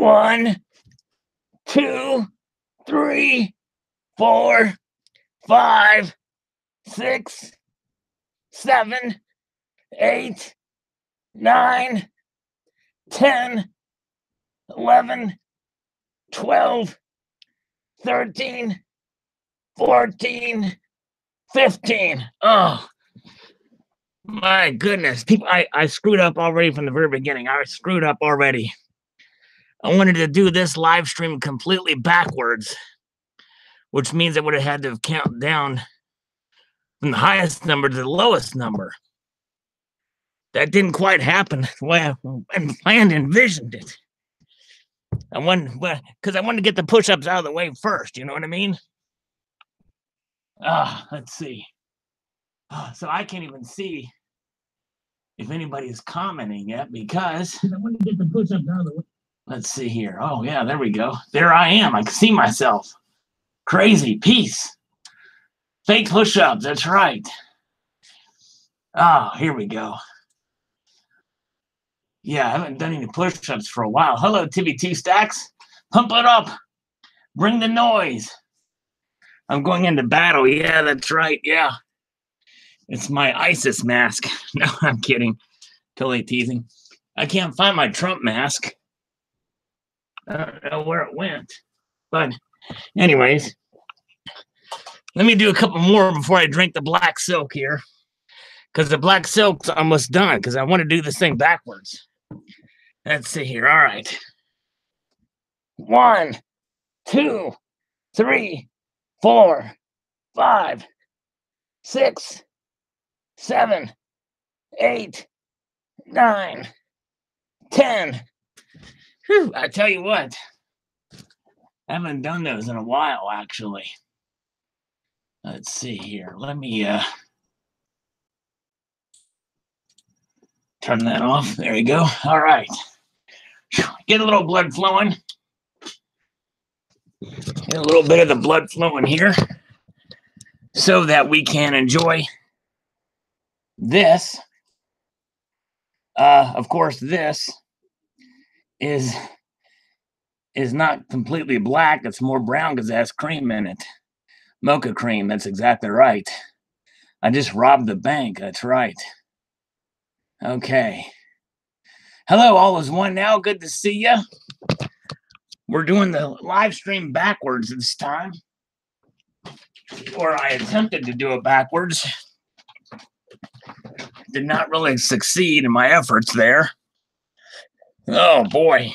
1, 2, 3, 4, 5, 6, 7, 8, 9, 10, 11, 12, 13, 14, 15. Oh, my goodness. People, I screwed up already from the very beginning. I screwed up already. I wanted to do this live stream completely backwards, which means I would have had to count down from the highest number to the lowest number. That didn't quite happen the way I planned and envisioned it. Because I wanted to get the push-ups out of the way first. You know what I mean? Let's see. So I can't even see if anybody is commenting yet because I want to get the push-ups out of the way. Let's see here. Oh, yeah, there we go. There I am. I can see myself. Crazy. Peace. Fake push-ups. That's right. Oh, here we go. Yeah, I haven't done any push-ups for a while. Hello, TV2 Stacks. Pump it up. Bring the noise. I'm going into battle. Yeah, that's right. Yeah. It's my ISIS mask. No, I'm kidding. Totally teasing. I can't find my Trump mask. I don't know where it went. But anyways, let me do a couple more before I drink the black silk here. Because the black silk's almost done. Because I want to do this thing backwards. Let's see here. All right. 1, 2, 3, 4, 5, 6, 7, 8, 9, 10. Whew, I tell you what, I haven't done those in a while, actually. Let's see here. Let me turn that off. There you go. All right. Get a little blood flowing. Get a little bit of the blood flowing here so that we can enjoy this. Of course, this is not completely black. It's more brown because it has cream in it. Mocha cream. That's exactly right. I just robbed the bank. That's right. Okay. Hello, all is one now. Good to see you. We're doing the live stream backwards this time. Or I attempted to do it backwards. Did not really succeed in my efforts there. Oh, boy.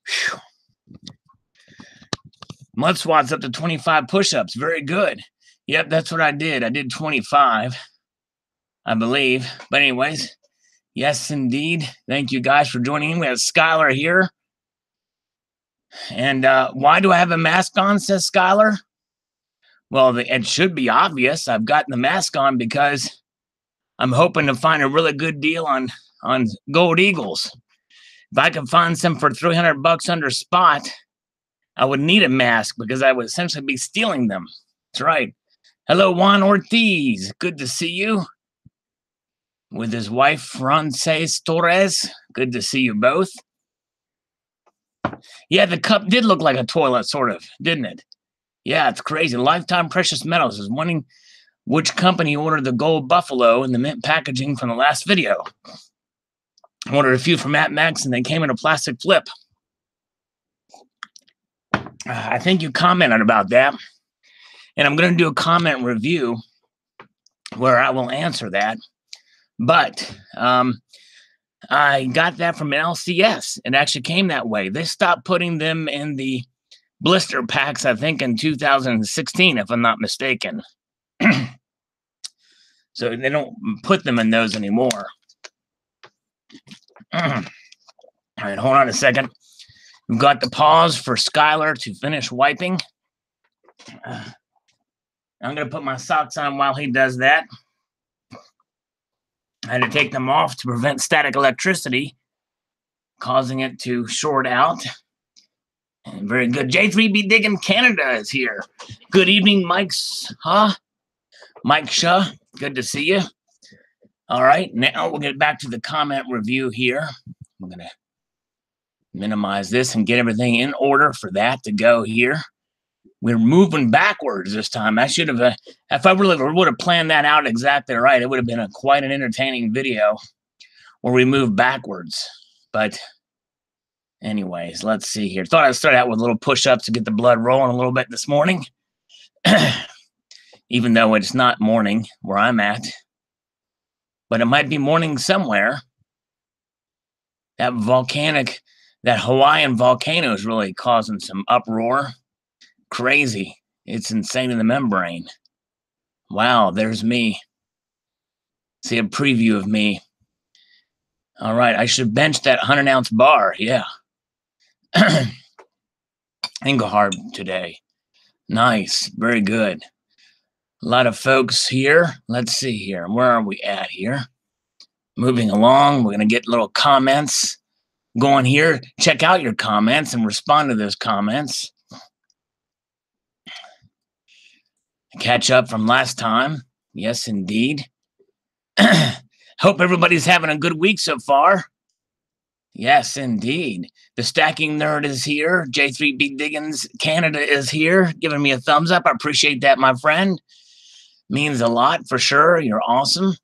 Whew. Mud squats up to 25 push-ups. Very good. Yep, that's what I did. I did 25, I believe. But anyways, yes, indeed. Thank you guys for joining in. We have Skylar here. And why do I have a mask on, says Skylar? Well, it should be obvious. I've gotten the mask on because I'm hoping to find a really good deal on gold eagles. If I can find some for $300 under spot, I would need a mask because I would essentially be stealing them. That's right. Hello, Juan Ortiz. Good to see you. With his wife, Frances Torres. Good to see you both. Yeah, the cup did look like a toilet, sort of, didn't it? Yeah, it's crazy. Lifetime Precious Metals is wondering which company ordered the gold buffalo in the mint packaging from the last video. I ordered a few from Matt Max, and they came in a plastic flip. I think you commented about that. And I'm going to do a comment review where I will answer that. But I got that from an LCS. It actually came that way. They stopped putting them in the blister packs, I think, in 2016, if I'm not mistaken. So they don't put them in those anymore. All right, hold on a second. We've got the pause for Skylar to finish wiping. I'm going to put my socks on while he does that. I had to take them off to prevent static electricity, causing it to short out. And very good. J3B Diggin Canada is here. Good evening, Mike Shaw. Good to see you. All right, now we'll get back to the comment review here. I'm going to Minimize this and get everything in order for that to go here. We're moving backwards this time. I should have, if I really would have planned that out exactly right, it would have been quite an entertaining video where we move backwards. But anyways, let's see here. Thought I'd start out with little push-ups to get the blood rolling a little bit this morning. Even though it's not morning where I'm at. But it might be morning somewhere. That Hawaiian volcano is really causing some uproar. Crazy. It's insane in the membrane. Wow, there's me. See a preview of me. All right, I should bench that 100-ounce bar. Yeah. Engelhard today. Nice. Very good. A lot of folks here. Let's see here. Where are we at here? Moving along. We're going to get little comments going here. Check out your comments and respond to those comments. Catch up from last time. Yes, indeed. Hope everybody's having a good week so far. Yes, indeed. The Stacking Nerd is here. J3B Diggins Canada is here, giving me a thumbs up. I appreciate that, my friend. Means a lot for sure. You're awesome.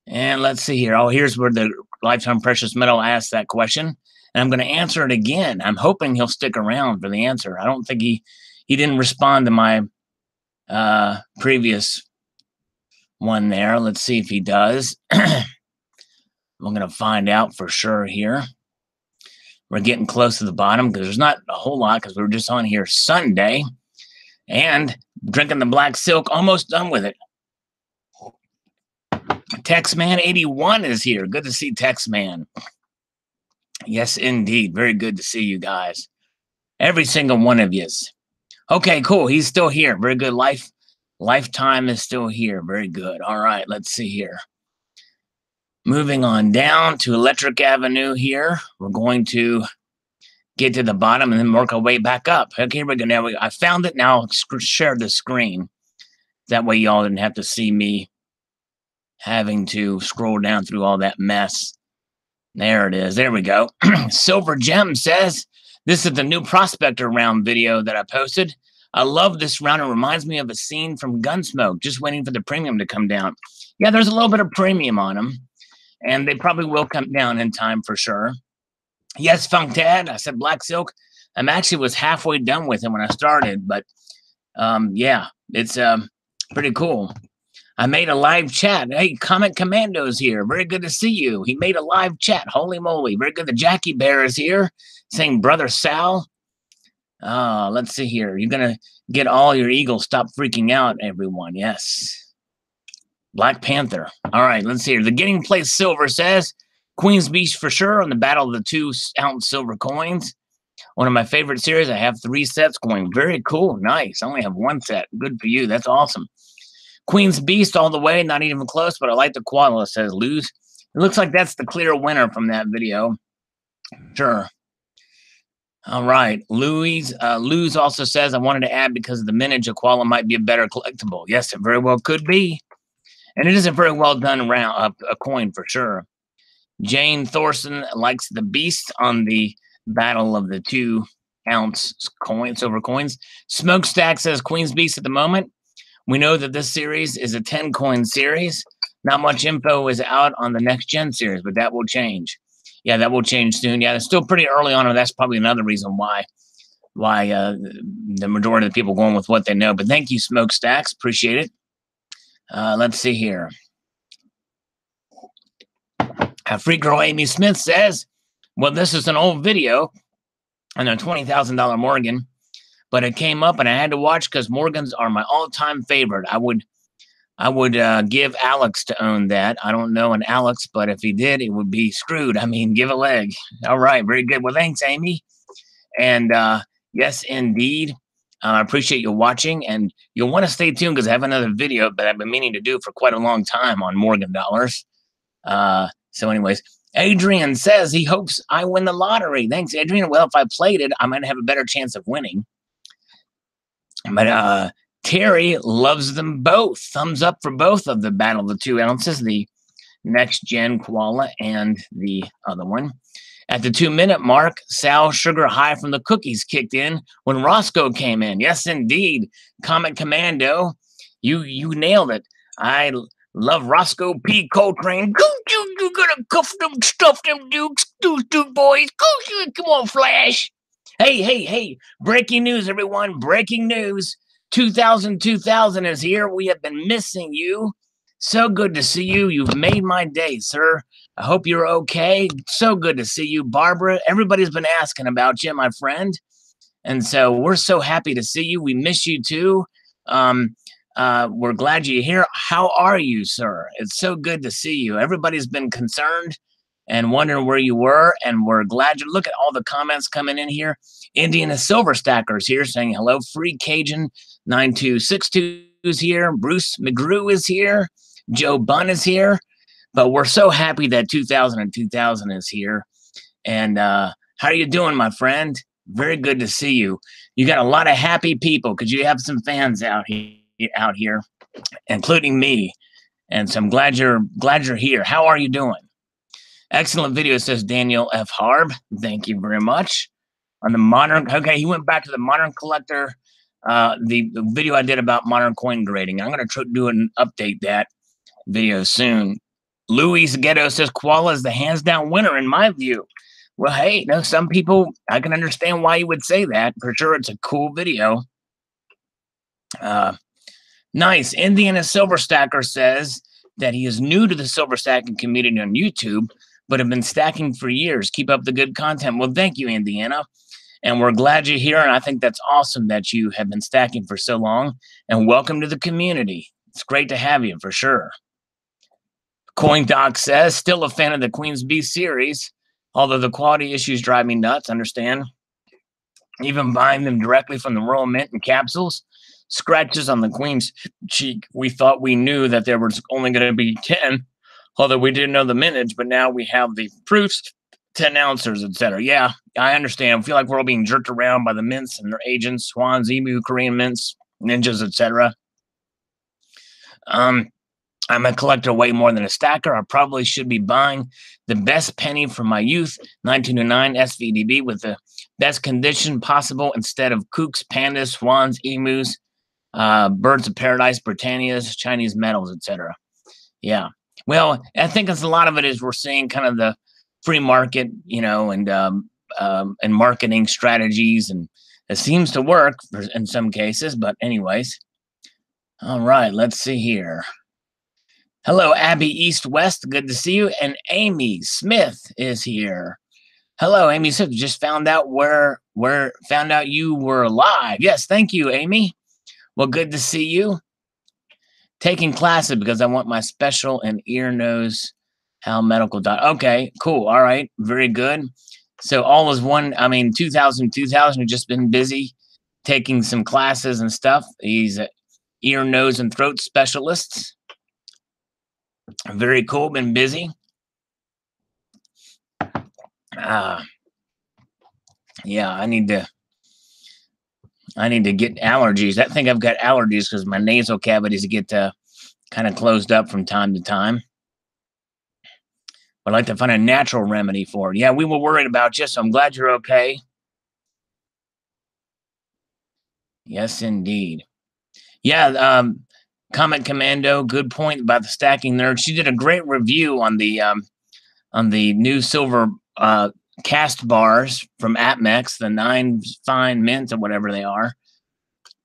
And let's see here. Oh, here's where the Lifetime Precious Metal asked that question. And I'm going to answer it again. I'm hoping he'll stick around for the answer. I don't think he didn't respond to my previous one there. Let's see if he does. I'm going to find out for sure here. We're getting close to the bottom because there's not a whole lot because we were just on here Sunday and drinking the black silk, almost done with it. Texman81 is here. Good to see Texman. Yes, indeed. Very good to see you guys. Every single one of yous. Okay, cool. He's still here. Very good. Lifetime is still here. Very good. All right, let's see here. Moving on down to Electric Avenue here. We're going to get to the bottom and then work our way back up. Okay, here we go. Now I found it. Now I'll share the screen. That way y'all didn't have to see me having to scroll down through all that mess. There it is. There we go. Silver Gem says, this is the new Prospector round video that I posted. I love this round. It reminds me of a scene from Gunsmoke, just waiting for the premium to come down. Yeah, there's a little bit of premium on them, and they probably will come down in time for sure. Yes, Funk Dad. I said Black Silk. I actually was halfway done with him when I started, but yeah, it's pretty cool. I made a live chat. Hey, Comet Commando's here. Very good to see you. He made a live chat. Holy moly. Very good. The Jackie Bear is here saying, Brother Sal. Let's see here. You're going to get all your eagles. Stop freaking out, everyone. Yes. Black Panther. All right, let's see here. The Getting Place Silver says, Queen's Beach for sure on the Battle of the 2-ounce silver coins. One of my favorite series. I have 3 sets going. Very cool. Nice. I only have 1 set. Good for you. That's awesome. Queen's Beast all the way. Not even close, but I like the koala, says Luz. It looks like that's the clear winner from that video. Sure. All right. Luz also says, I wanted to add because of the mintage, a koala might be a better collectible. Yes, it very well could be. And it is a very well done round, a coin for sure. Jane Thorson likes the Beast on the Battle of the 2-ounce silver coins. Smokestack says Queen's Beast at the moment. We know that this series is a 10-coin series. Not much info is out on the next gen series, but that will change. Yeah, that will change soon. Yeah, it's still pretty early on, and that's probably another reason why the majority of the people going with what they know. But thank you, Smokestacks. Appreciate it. Let's see here. Free Girl Amy Smith says, well, this is an old video on a $20,000 Morgan, but it came up and I had to watch because Morgans are my all-time favorite. I would give Alex to own that. I don't know an Alex, but if he did, it would be screwed. I mean, give a leg. All right, very good. Well, thanks, Amy. And yes, indeed. I appreciate you watching, and you'll want to stay tuned because I have another video that I've been meaning to do for quite a long time on Morgan dollars. So anyways, Adrian says he hopes I win the lottery. Thanks, Adrian. Well, if I played it, I might have a better chance of winning. But Terry loves them both. Thumbs up for both of the Battle of the 2 ounces, the next gen koala and the other one. At the 2-minute mark, Sal's sugar high from the cookies kicked in when Roscoe came in. Yes, indeed. Comet Commando, you nailed it. I love Roscoe P. Coltrane. You gotta cuff them, stuff them dukes, duke boys. Come on, Flash. Hey. Breaking news, everyone. Breaking news. 2000 is here. We have been missing you. So good to see you. You've made my day, sir. I hope you're okay. So good to see you, Barbara. Everybody's been asking about you, my friend. And so we're so happy to see you. We miss you too. We're glad you're here. How are you, sir? It's so good to see you. Everybody's been concerned and wondering where you were, and we're glad you look at all the comments coming in here. Indiana Silver Stackers here saying hello. Free Cajun 9262 is here. Bruce McGrew is here. Joe Bunn is here. But we're so happy that 2000 is here. And how are you doing, my friend? Very good to see you. You got a lot of happy people because you have some fans out here, including me. And so I'm glad you're here. How are you doing? Excellent video, says Daniel F. Harb. Thank you very much. On the modern, okay, he went back to the modern collector, the video I did about modern coin grading. I'm going to do an update that video soon. Luis Ghetto says Koala is the hands down winner in my view. Well, hey, you know, some people, I can understand why you would say that. For sure, it's a cool video. Nice. Indiana Silver Stacker says that he is new to the silver stacking community on YouTube, but have been stacking for years. Keep up the good content. Well, thank you, Indiana. And we're glad you're here. And I think that's awesome that you have been stacking for so long. And welcome to the community. It's great to have you for sure. CoinDoc says, still a fan of the Queen's Beast series, although the quality issues drive me nuts, understand. Even buying them directly from the Royal Mint in capsules, scratches on the Queen's cheek. We thought we knew that there was only going to be 10, although we didn't know the mintage, but now we have the proofs, 10 ounces, etc. Yeah, I understand. I feel like we're all being jerked around by the mints and their agents, Swans, Emu, Korean mints, ninjas, etc. I'm a collector way more than a stacker. I probably should be buying the best penny from my youth, 1909 SVDB, with the best condition possible instead of kooks, pandas, swans, emus, birds of paradise, Britannias, Chinese metals, etc. Yeah. Well, I think a lot of it is we're seeing kind of the free market, you know, and marketing strategies, and it seems to work in some cases. But anyways, all right, let's see here. Hello, Abby East West. Good to see you. And Amy Smith is here. Hello, Amy Smith. Just found out found out you were alive. Yes, thank you, Amy. Well, good to see you. Taking classes because I want my special and ear, nose, how medical. Okay, cool. All right, very good. So all is one. I mean, 2000, have just been busy taking some classes and stuff. He's an ear, nose, and throat specialist. Very cool. Been busy. Yeah, I need to get allergies. I think I've got allergies because my nasal cavities get kind of closed up from time to time. I'd like to find a natural remedy for it. Yeah, we were worried about you, so I'm glad you're okay. Yes, indeed. Yeah, Comet Commando, good point about the stacking nerd. She did a great review on the new silver cast bars from APMEX, the 9 fine mints or whatever they are.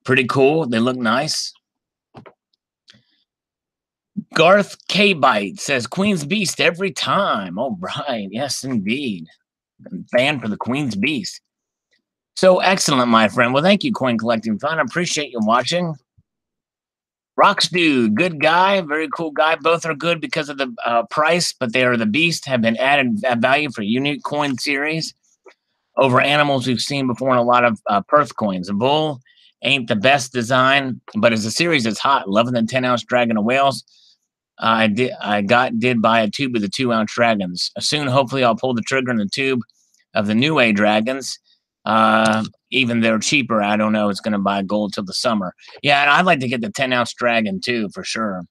Pretty cool. They look nice. Garth K-Bite says Queen's Beast every time. All right. Yes, indeed. Fan for the Queen's Beast. So excellent, my friend. Well, thank you, Coin Collecting Fun. I appreciate you watching. Rocks Dude, good guy, very cool guy. Both are good because of the price, but they are the beast, have been added value for unique coin series over animals we've seen before in a lot of Perth coins. The bull ain't the best design, but as a series that's hot. 11 and 10 ounce dragon of whales. I did buy a tube of the 2 ounce dragons. Soon, hopefully, I'll pull the trigger in the tube of the New Age dragons. Even they're cheaper. I don't know. It's going to buy gold till the summer. Yeah, and I'd like to get the 10 ounce dragon too, for sure.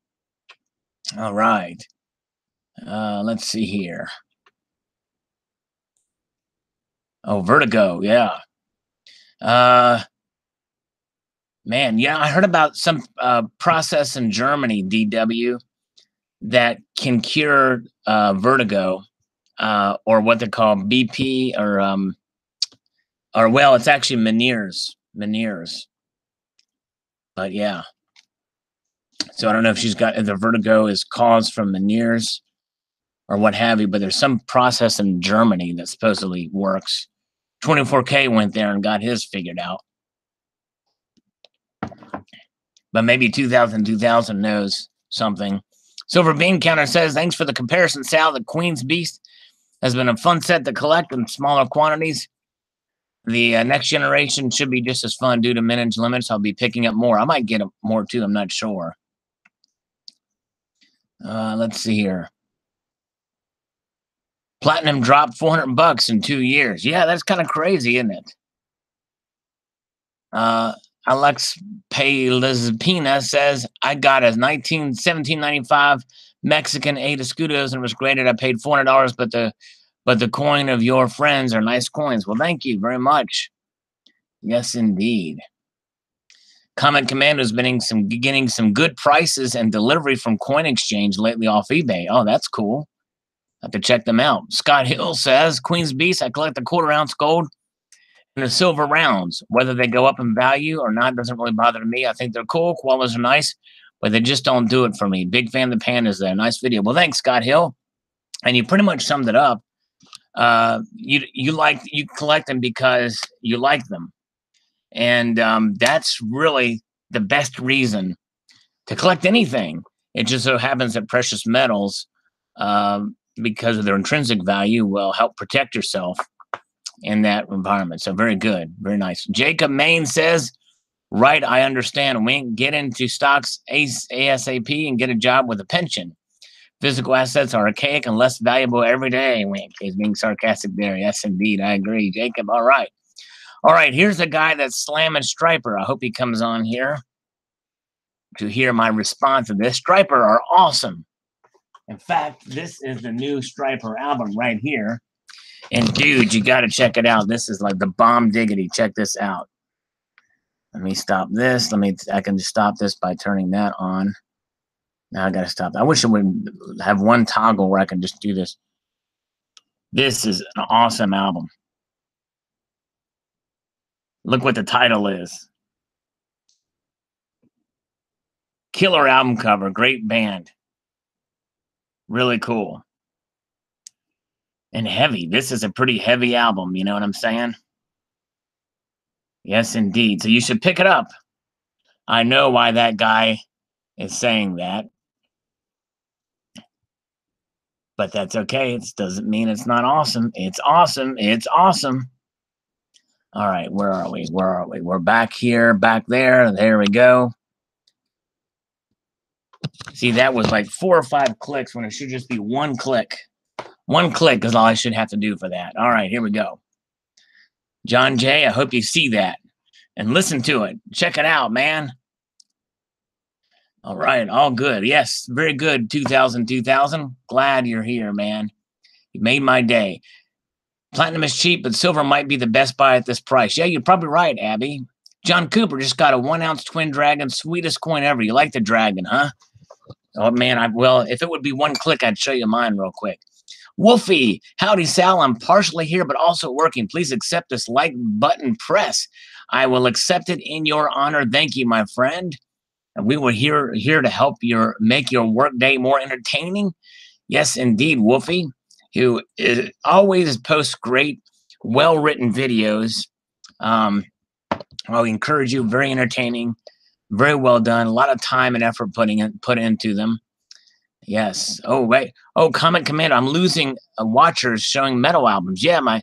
All right. Let's see here. Oh, Vertigo, yeah. Man, yeah, I heard about some process in Germany, DW, that can cure vertigo, or what they call BP, or well, it's actually Meniere's. But yeah, so I don't know if if the vertigo is caused from Meniere's or what have you, but there's some process in Germany that supposedly works. 24K went there and got his figured out. But maybe 2000 knows something. Silver Bean Counter says, thanks for the comparison, Sal. The Queen's Beast has been a fun set to collect in smaller quantities. The next generation should be just as fun due to mintage limits. I'll be picking up more. I might get more too. I'm not sure. Let's see here. Platinum dropped $400 in 2 years. Yeah, that's kind of crazy, isn't it? Alex Paylizpina says, I got a 1795 Mexican 8 escudos and was graded. I paid $400, but the coin of your friends are nice coins. Well, thank you very much. Yes, indeed. Comet Commando's been getting some good prices and delivery from Coin Exchange lately off eBay. Oh, that's cool. I have to check them out. Scott Hill says, Queen's Beast, I collect the quarter-ounce gold and the silver rounds. Whether they go up in value or not doesn't really bother me. I think they're cool. Koalas are nice, but they just don't do it for me. Big fan of the pandas there. Nice video. Well, thanks, Scott Hill. And you pretty much summed it up. You collect them because you like them. And that's really the best reason to collect anything. It just so happens that precious metals, because of their intrinsic value, will help protect yourself in that environment. So very good. Very nice. Jacob Main says, right, I understand. Wink, get into stocks ASAP and get a job with a pension. Physical assets are archaic and less valuable every day. Wink. He's being sarcastic there. Yes, indeed. I agree, Jacob. All right. All right. Here's a guy that's slamming Striper. I hope he comes on here to hear my response to this. Striper are awesome. In fact, this is the new Striper album right here. And dude, you got to check it out. This is like the bomb diggity. Check this out. Let me stop this. I can just stop this by turning that on. Now I got to stop. I wish it would have one toggle where I can just do this. This is an awesome album. Look what the title is. Killer album cover. Great band. Really cool. And heavy. This is a pretty heavy album. You know what I'm saying? Yes, indeed. So you should pick it up. I know why that guy is saying that. But that's okay. It doesn't mean it's not awesome. It's awesome. It's awesome. All right. Where are we? Where are we? We're back here, back there. There we go. See, that was like 4 or 5 clicks when it should just be 1 click. 1 click is all I should have to do for that. All right. Here we go. John Jay, I hope you see that and listen to it. Check it out, man. All right, all good. Yes, very good. 2000. Glad you're here, man. You made my day. Platinum is cheap, but silver might be the best buy at this price. Yeah, you're probably right, Abby. John Cooper just got a 1-ounce twin dragon, sweetest coin ever. You like the dragon, huh? Oh man, well, if it would be 1 click, I'd show you mine real quick. Wolfie, howdy, Sal. I'm partially here, but also working. Please accept this like button press. I will accept it in your honor. Thank you, my friend. And we were here to help make your workday more entertaining. Yes, indeed, Wolfie, who always posts great, well-written videos. I'll encourage you. Very entertaining, very well done. A lot of time and effort put into them. Yes. Oh wait. Oh, Comment Commander. I'm losing watchers showing metal albums. Yeah,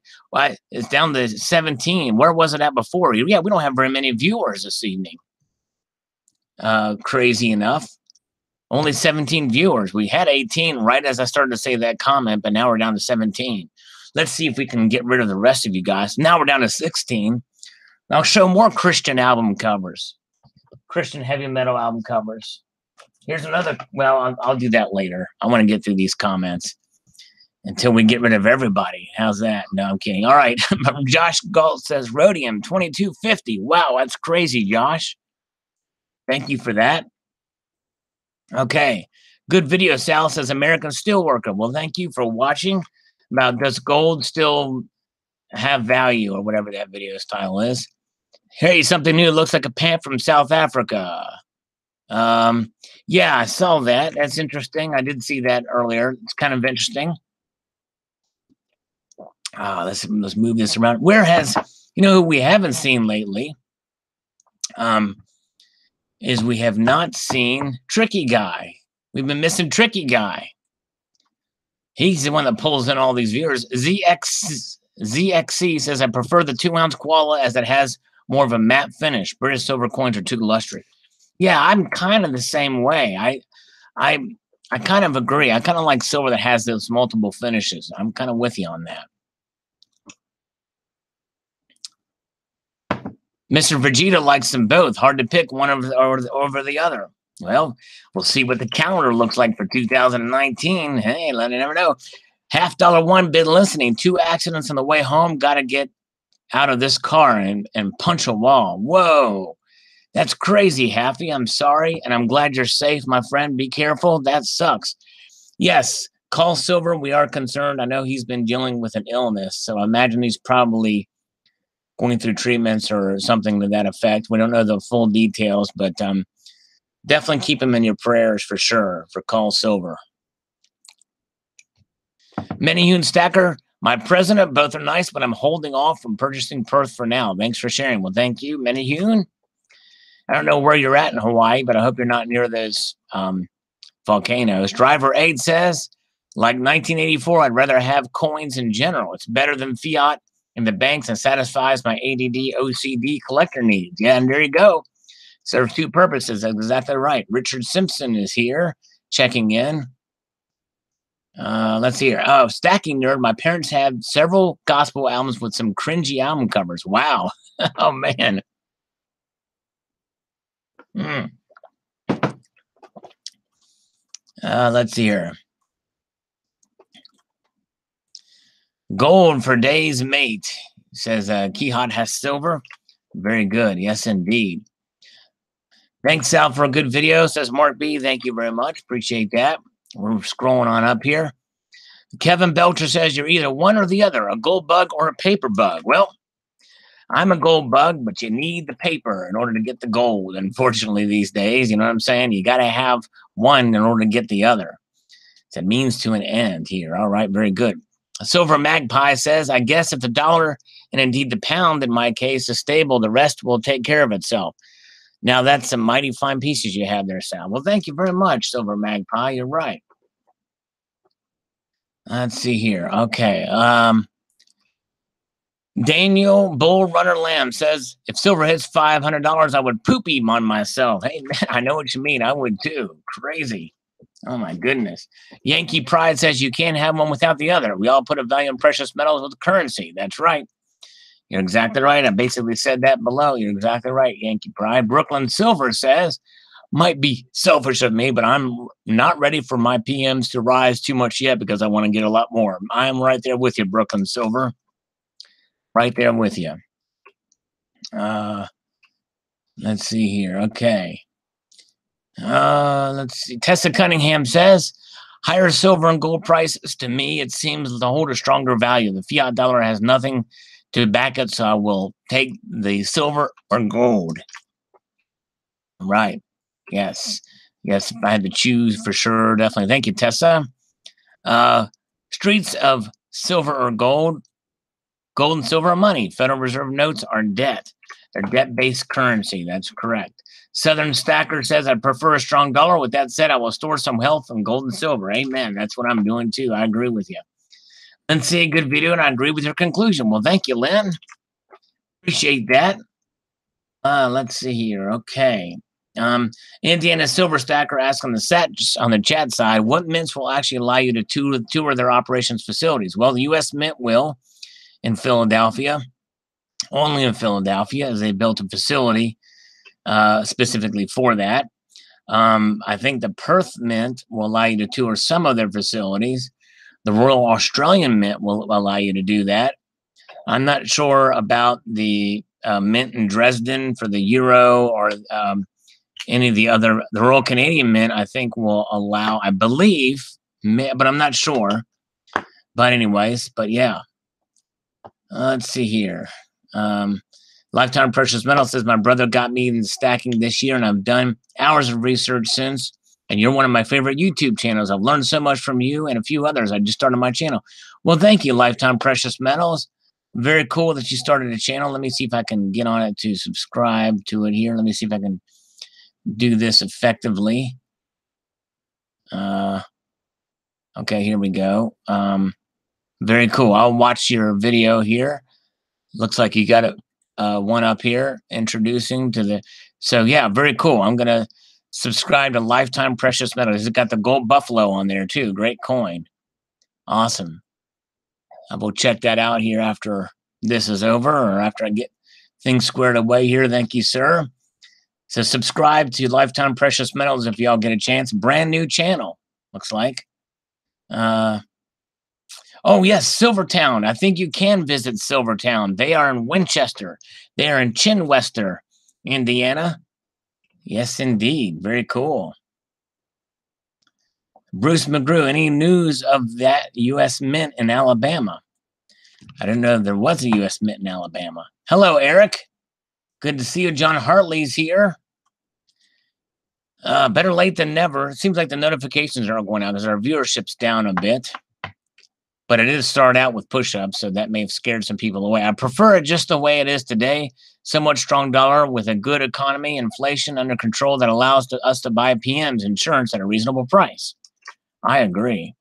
it's down to 17. Where was it at before? Yeah, we don't have very many viewers this evening. Crazy enough. Only 17 viewers. We had 18 right as I started to say that comment, but now we're down to 17. Let's see if we can get rid of the rest of you guys. Now we're down to 16. I'll show more Christian album covers. Christian heavy metal album covers. Here's another. Well, I'll do that later. I want to get through these comments. until we get rid of everybody. How's that? No, I'm kidding. All right. Josh Galt says rhodium 2250. Wow, that's crazy, Josh. Thank you for that. Okay. Good video. Sal says American Steelworker. Well, thank you for watching. About does gold still have value, or whatever that video style is. Hey, something new. Looks like a pant from South Africa. Yeah, I saw that. That's interesting. I did see that earlier. It's kind of interesting. Let's move this around. Where has, who we haven't seen lately, is we have not seen Tricky Guy. We've been missing Tricky Guy. He's the one that pulls in all these viewers. ZXC says, I prefer the 2-ounce koala as it has more of a matte finish. British silver coins are too lustrous. Yeah, I'm kind of the same way. I kind of agree. I kind of like silver that has those multiple finishes. I'm kind of with you on that. Mr. Vegeta likes them both. Hard to pick one over the other. Well, we'll see what the calendar looks like for 2019. Hey, let me never know. $1 been listening. 2 accidents on the way home. Got to get out of this car and punch a wall. Whoa. That's crazy, Happy. I'm sorry, and I'm glad you're safe, my friend. Be careful. That sucks. Yes, call Silver. We are concerned. I know he's been dealing with an illness, so I imagine he's probably going through treatments or something to that effect. We don't know the full details, but definitely keep him in your prayers for sure, for Call Silver. Many Stacker, my president, both are nice, but I'm holding off from purchasing Perth for now. Thanks for sharing. Well, thank you, Many. I don't know where you're at in Hawaii, but I hope you're not near those volcanoes. Driver Aid says, like 1984, I'd rather have coins in general. It's better than fiat in the banks and satisfies my ADD OCD collector needs. Yeah, and there you go. Serves 2 purposes. That's exactly right. Richard Simpson is here checking in. Let's see here. Oh, Stacking Nerd. My parents had several gospel albums with some cringy album covers. Wow. Oh, man. Let's see here. Gold for days, mate, says Keyhot has silver. Very good. Yes, indeed. Thanks, Sal, for a good video, says Mark B. Thank you very much. Appreciate that. We're scrolling on up here. Kevin Belcher says you're either one or the other, a gold bug or a paper bug. Well, I'm a gold bug, but you need the paper in order to get the gold. Unfortunately, these days, you know what I'm saying? You got to have one in order to get the other. It's a means to an end here. All right, very good. Silver Magpie says, I guess if the dollar and indeed the pound, in my case, is stable, the rest will take care of itself. Now, that's some mighty fine pieces you have there, Sal. Well, thank you very much, Silver Magpie. You're right. Let's see here. Okay. Daniel Bull Runner Lamb says, if silver hits $500, I would poop him on myself. Hey, man, I know what you mean. I would too. Crazy. Oh, my goodness. Yankee Pride says you can't have one without the other. We all put a value in precious metals with currency. That's right. You're exactly right. I basically said that below. You're exactly right, Yankee Pride. Brooklyn Silver says, might be selfish of me, but I'm not ready for my PMs to rise too much yet because I want to get a lot more. I'm right there with you, Brooklyn Silver. Right there with you. Let's see here. Okay. Let's see. Tessa Cunningham says, higher silver and gold prices, to me, it seems to hold a stronger value. The fiat dollar has nothing to back it, so I will take the silver or gold. Right. Yes. Yes, if I had to choose for sure, definitely. Thank you, Tessa. Streets of silver or gold. Gold and silver are money. Federal Reserve notes are debt. They're debt-based currency. That's correct. Southern Stacker says, I prefer a strong dollar. With that said, I will store some health in gold and silver. Amen. That's what I'm doing, too. I agree with you. Lynn, see a good video, and I agree with your conclusion. Well, thank you, Lynn. Appreciate that. Let's see here. Okay. Indiana Silver Stacker asks on the chat side, what mints will actually allow you to tour their operations facilities? Well, the U.S. Mint will in Philadelphia, only in Philadelphia, as they built a facility specifically for that. I think the Perth Mint will allow you to tour some of their facilities. The Royal Australian Mint will allow you to do that. I'm not sure about the mint in Dresden for the euro or any of the other. The Royal Canadian Mint, I think, will allow, I believe, but I'm not sure. But anyways, but yeah. Let's see here. Lifetime Precious Metal says, my brother got me into stacking this year, and I've done hours of research since. And you're one of my favorite YouTube channels. I've learned so much from you and a few others. I just started my channel. Well, thank you, Lifetime Precious Metals. Very cool that you started a channel. Let me see if I can get on it to subscribe to it here. Let me see if I can do this effectively. Okay, here we go. Very cool. I'll watch your video here. Looks like you got it. One up here introducing to the, so yeah, very cool. I'm gonna subscribe to Lifetime Precious Metals. It's got the gold buffalo on there too. Great coin. Awesome. I will check that out here after this is over, or after I get things squared away here. Thank you, sir. So subscribe to Lifetime Precious Metals if y'all get a chance. Brand new channel, looks like. Oh, yes, Silvertown. I think you can visit Silvertown. They are in Winchester. They are in Chinwester, Indiana. Yes, indeed. Very cool. Bruce McGrew, any news of that U.S. Mint in Alabama? I didn't know there was a U.S. Mint in Alabama. Hello, Eric. Good to see you. John Hartley's here. Better late than never. It seems like the notifications are all going out because our viewership's down a bit. But it did start out with push-ups, so that may have scared some people away. I prefer it just the way it is today. Somewhat strong dollar with a good economy, inflation under control that allows us to buy PM's insurance at a reasonable price. I agree.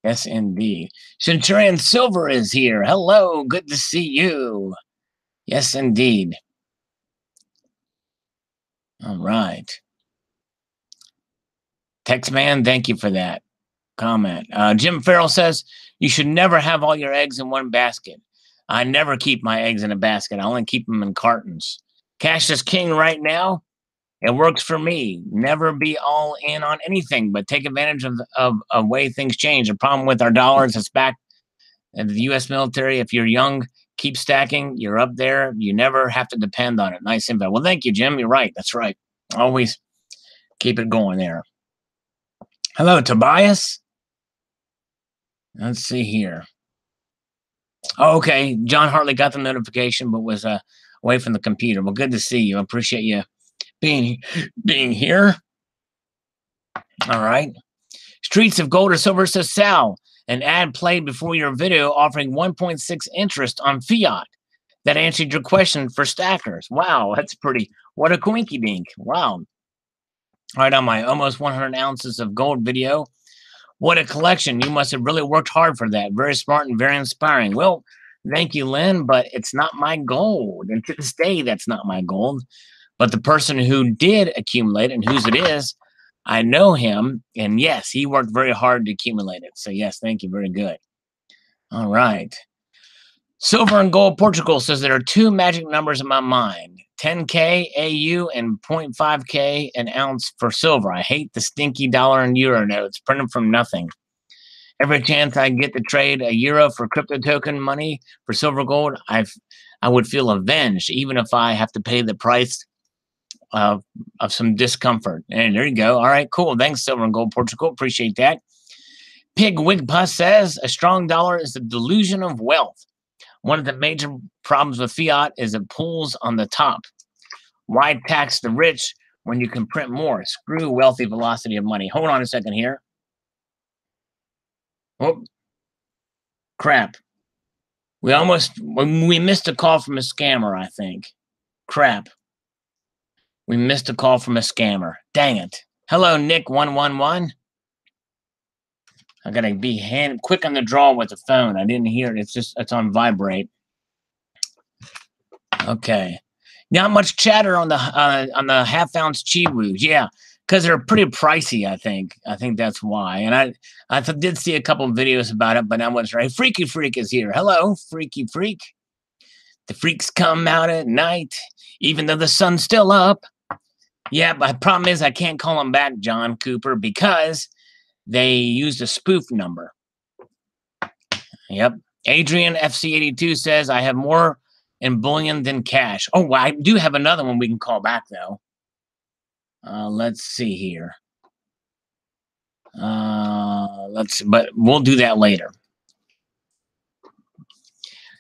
Yes, indeed. Centurion Silver is here. Hello, good to see you. Yes, indeed. All right. Textman, thank you for that comment. Jim Farrell says, you should never have all your eggs in one basket. I never keep my eggs in a basket. I only keep them in cartons. Cash is king right now. It works for me. Never be all in on anything, but take advantage of way things change. The problem with our dollars is back in the U.S. military. If you're young, keep stacking. You're up there. You never have to depend on it. Nice info. Well, thank you, Jim. You're right. That's right. Always keep it going there. Hello, Tobias. Let's see here. Oh, okay. John Hartley got the notification, but was away from the computer. Well, good to see you. I appreciate you being here. All right. Streets of Gold or Silver says, Sal, an ad played before your video offering 1.6 interest on fiat. That answered your question for stackers. Wow, that's pretty. What a coinky dink. Wow. All right, on my almost 100 ounces of gold video. What a collection. You must have really worked hard for that. Very smart and very inspiring. Well, thank you, Lynn, but it's not my gold. And to this day, that's not my gold. But the person who did accumulate and whose it is, I know him. And yes, he worked very hard to accumulate it. So yes, thank you. Very good. All right. Silver and Gold Portugal says there are two magic numbers in my mind. 10K AU and 0.5K an ounce for silver. I hate the stinky dollar and euro notes printed from nothing. Every chance I get to trade a euro for crypto token money for silver gold, I would feel avenged, even if I have to pay the price of some discomfort. And there you go. All right, cool. Thanks, Silver and Gold Portugal. Appreciate that. Pig Wigpuss says a strong dollar is the delusion of wealth. One of the major problems with fiat is it pulls on the top. Why tax the rich when you can print more? Screw wealthy velocity of money. Hold on a second here. Oh, crap. We missed a call from a scammer, I think. Crap. We missed a call from a scammer. Dang it. Hello, Nick111. I gotta be quick on the draw with the phone. I didn't hear it. It's on vibrate. Okay. Not much chatter on the half-ounce Chiwus. Yeah, because they're pretty pricey, I think. I think that's why. And I did see a couple of videos about it, but I wasn't right. Freaky Freak is here. Hello, Freaky Freak. The freaks come out at night, even though the sun's still up. Yeah, but the problem is I can't call them back, John Cooper, because they used a spoof number. Yep. Adrian FC82 says, I have more in bullion than cash. Oh, well, I do have another one we can call back, though. Let's see here. But we'll do that later.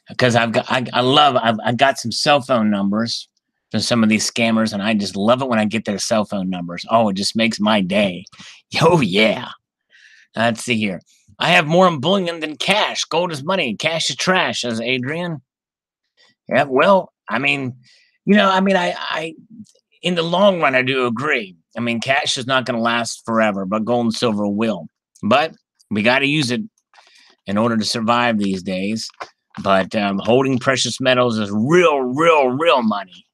Because I've got some cell phone numbers from some of these scammers, and I just love it when I get their cell phone numbers. Oh, it just makes my day. Oh, yeah. Let's see here. I have more in bullion than cash. Gold is money. Cash is trash, says Adrian. Yeah, well, I mean, I in the long run, I do agree. I mean, cash is not going to last forever, but gold and silver will. But we got to use it in order to survive these days. But holding precious metals is real money,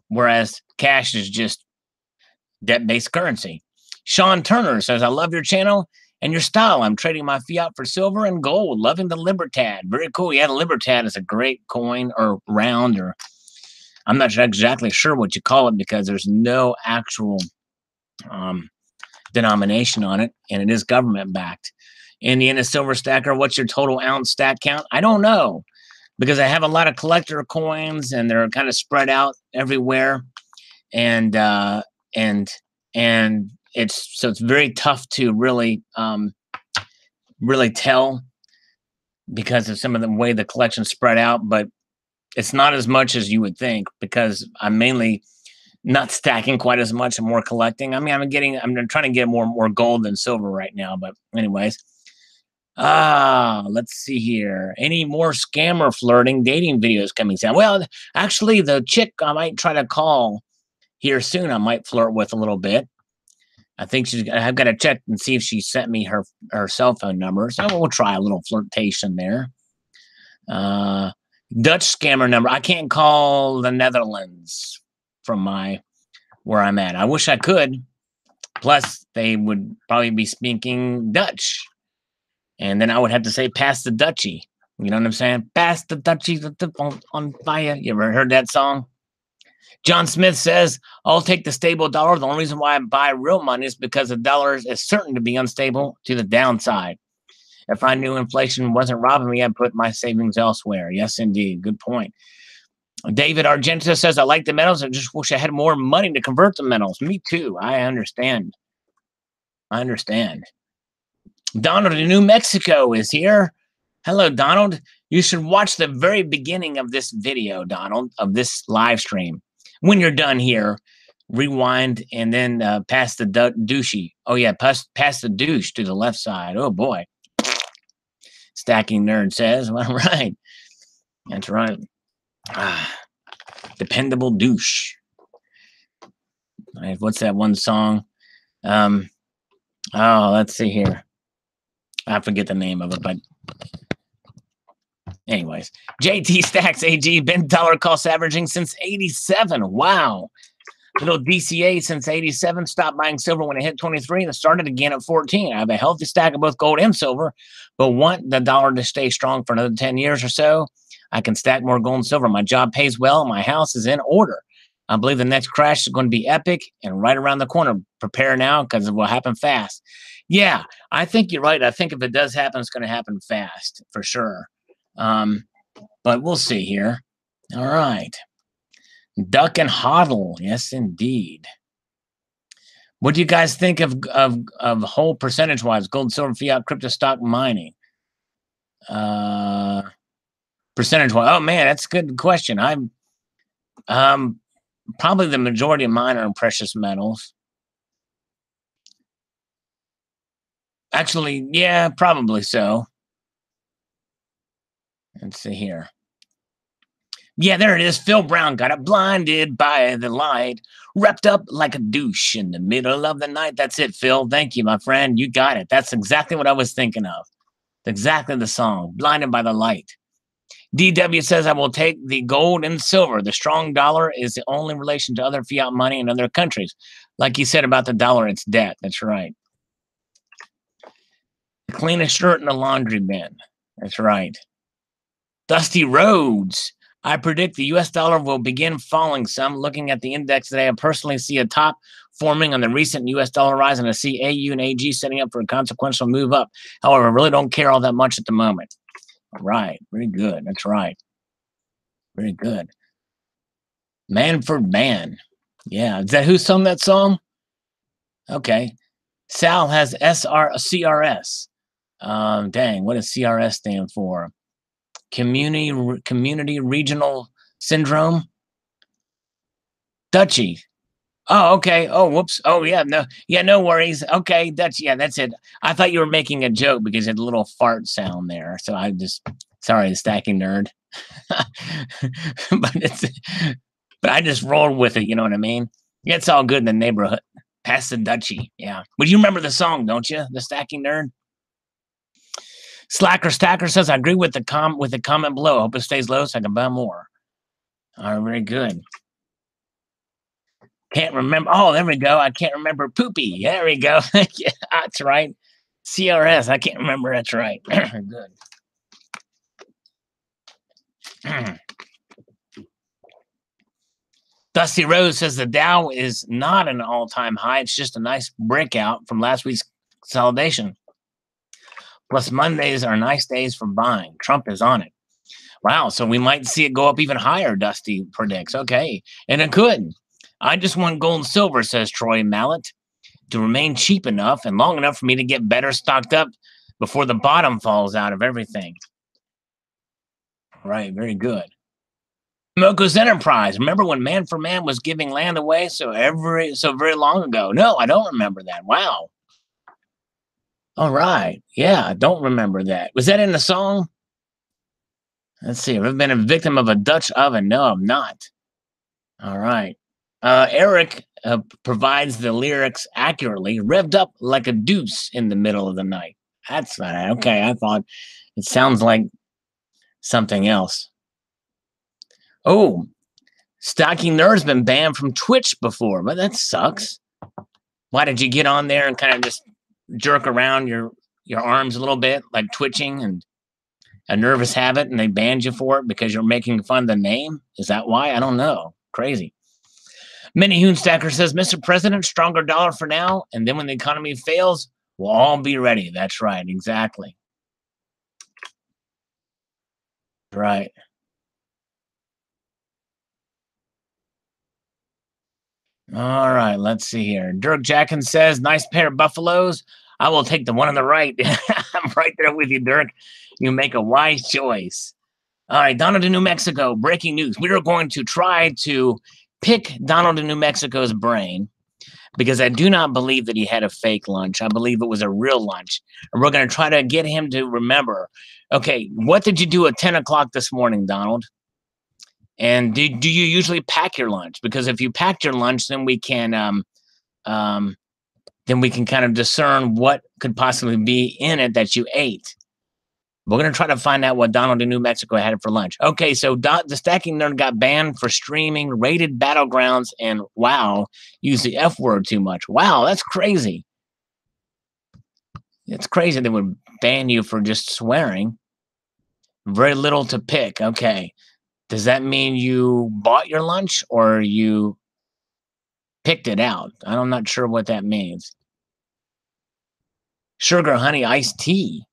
whereas cash is just debt-based currency. Sean Turner says, I love your channel and your style. I'm trading my fiat for silver and gold. Loving the Libertad. Very cool. Yeah, the Libertad is a great coin or round, or I'm not exactly sure what you call it because there's no actual denomination on it, and it is government-backed. Indiana Silver Stacker, what's your total ounce stack count? I don't know, because I have a lot of collector coins, and they're kind of spread out everywhere, and it's very tough to really tell because of some of the way the collection's spread out. But it's not as much as you would think because I'm mainly not stacking quite as much and more collecting. I mean, I'm trying to get more gold than silver right now. But anyways, let's see here. Any more scammer flirting dating videos coming soon? Well, actually, the chick I might try to call here soon, I might flirt with a little bit. I think I've got to check and see if she sent me her cell phone number. So we'll try a little flirtation there. Dutch scammer number. I can't call the Netherlands from where I'm at. I wish I could. Plus, they would probably be speaking Dutch. And then I would have to say, pass the Dutchie. You know what I'm saying? Pass the Dutchie on fire. You ever heard that song? John Smith says, I'll take the stable dollar. The only reason why I buy real money is because the dollar is certain to be unstable to the downside. If I knew inflation wasn't robbing me, I'd put my savings elsewhere. Yes, indeed. Good point. David Argenta says, I like the metals. I just wish I had more money to convert the metals. Me too. I understand. Donald in New Mexico is here. Hello, Donald. You should watch the very beginning of this video, Donald, of this live stream. When you're done here, rewind and then pass the douchey. Oh, yeah, pass the douche to the left side. Oh, boy. Stacking Nerd says, well, right. That's right. Dependable douche. All right, what's that one song? Let's see here. I forget the name of it, but anyways. JT Stacks AG, been dollar cost averaging since 87. Wow. Little DCA since 87. Stopped buying silver when it hit 23 and started again at 14. I have a healthy stack of both gold and silver, but want the dollar to stay strong for another 10 years or so. I can stack more gold and silver. My job pays well. My house is in order. I believe the next crash is going to be epic and right around the corner. Prepare now because it will happen fast. Yeah, I think you're right. I think if it does happen, it's going to happen fast for sure. But we'll see here. All right. Duck and hodl. Yes, indeed. What do you guys think of whole percentage-wise? Gold, silver, fiat, crypto stock mining. Percentage-wise. Oh, man, that's a good question. I'm probably the majority of mine are in precious metals. Actually, yeah, probably so. Let's see here. Yeah, there it is. Phil Brown got it. Blinded by the light, wrapped up like a douche in the middle of the night. That's it, Phil. Thank you, my friend. You got it. That's exactly what I was thinking of. Exactly the song. Blinded by the light. DW says, I will take the gold and silver. The strong dollar is the only relation to other fiat money in other countries. Like you said about the dollar, it's debt. That's right. Clean a shirt in the laundry bin. That's right. Dusty Roads. I predict the U.S. dollar will begin falling some. Looking at the index today, I personally see a top forming on the recent U.S. dollar rise, and I see AU and AG setting up for a consequential move up. However, I really don't care all that much at the moment. Right. Very good. That's right. Very good. Manford Man. Yeah. Is that who sung that song? Okay. Sal has CRS. Dang, what does CRS stand for? Community Regional Syndrome. Dutchy. Oh, okay. Oh, whoops. Oh, yeah. No worries. Okay, that's it. I thought you were making a joke because it had a little fart sound there. So sorry, the stacking nerd. but I just rolled with it. You know what I mean? Yeah, it's all good in the neighborhood. Pass the Dutchy. Yeah. But you remember the song, don't you? The stacking nerd. Slacker Stacker says, I agree with the comment below. Hope it stays low so I can buy more. All right, very good. Can't remember. Oh, there we go. I can't remember poopy. There we go. Yeah, that's right. CRS. I can't remember. That's right. Good. Dusty Rose says the Dow is not an all-time high. It's just a nice breakout from last week's consolidation. Plus, Mondays are nice days for buying. Trump is on it. Wow. So we might see it go up even higher, Dusty predicts. Okay. And it could. I just want gold and silver, says Troy Mallet, to remain cheap enough and long enough for me to get better stocked up before the bottom falls out of everything. Right. Very good. Moko's Enterprise. Remember when Man for Man was giving land away so very long ago? No, I don't remember that. Wow. All right. Yeah, I don't remember that. Was that in the song? Let's see. Have I been a victim of a Dutch oven? No, I'm not. All right. Eric provides the lyrics accurately, revved up like a deuce in the middle of the night. That's okay. I thought it sounds like something else. Oh, Stacking Nerd's been banned from Twitch before, but that sucks. Why did you get on there and kind of just jerk around your arms a little bit, like twitching and a nervous habit, and they banned you for it because you're making fun of the name? Is that why? I don't know. Crazy. Minnie Hoonstacker says, Mr. President, stronger dollar for now, and then when the economy fails, we'll all be ready. That's right. Exactly. Right. All right. Let's see here. Dirk Jackson says, nice pair of buffaloes. I will take the one on the right. I'm right there with you, Dirk. You make a wise choice. All right. Donald in New Mexico. Breaking news. We are going to try to pick Donald in New Mexico's brain because I do not believe that he had a fake lunch. I believe it was a real lunch. And we're going to try to get him to remember, okay, what did you do at 10 o'clock this morning, Donald? And do you usually pack your lunch? Because if you packed your lunch, then we can kind of discern what could possibly be in it that you ate. We're going to try to find out what Donald in New Mexico had for lunch. Okay, so the Stacking Nerd got banned for streaming rated battlegrounds and, wow, used the F word too much. Wow, that's crazy. It's crazy they would ban you for just swearing. Very little to pick. Okay. Does that mean you bought your lunch or you picked it out? I'm not sure what that means. Sugar honey iced tea.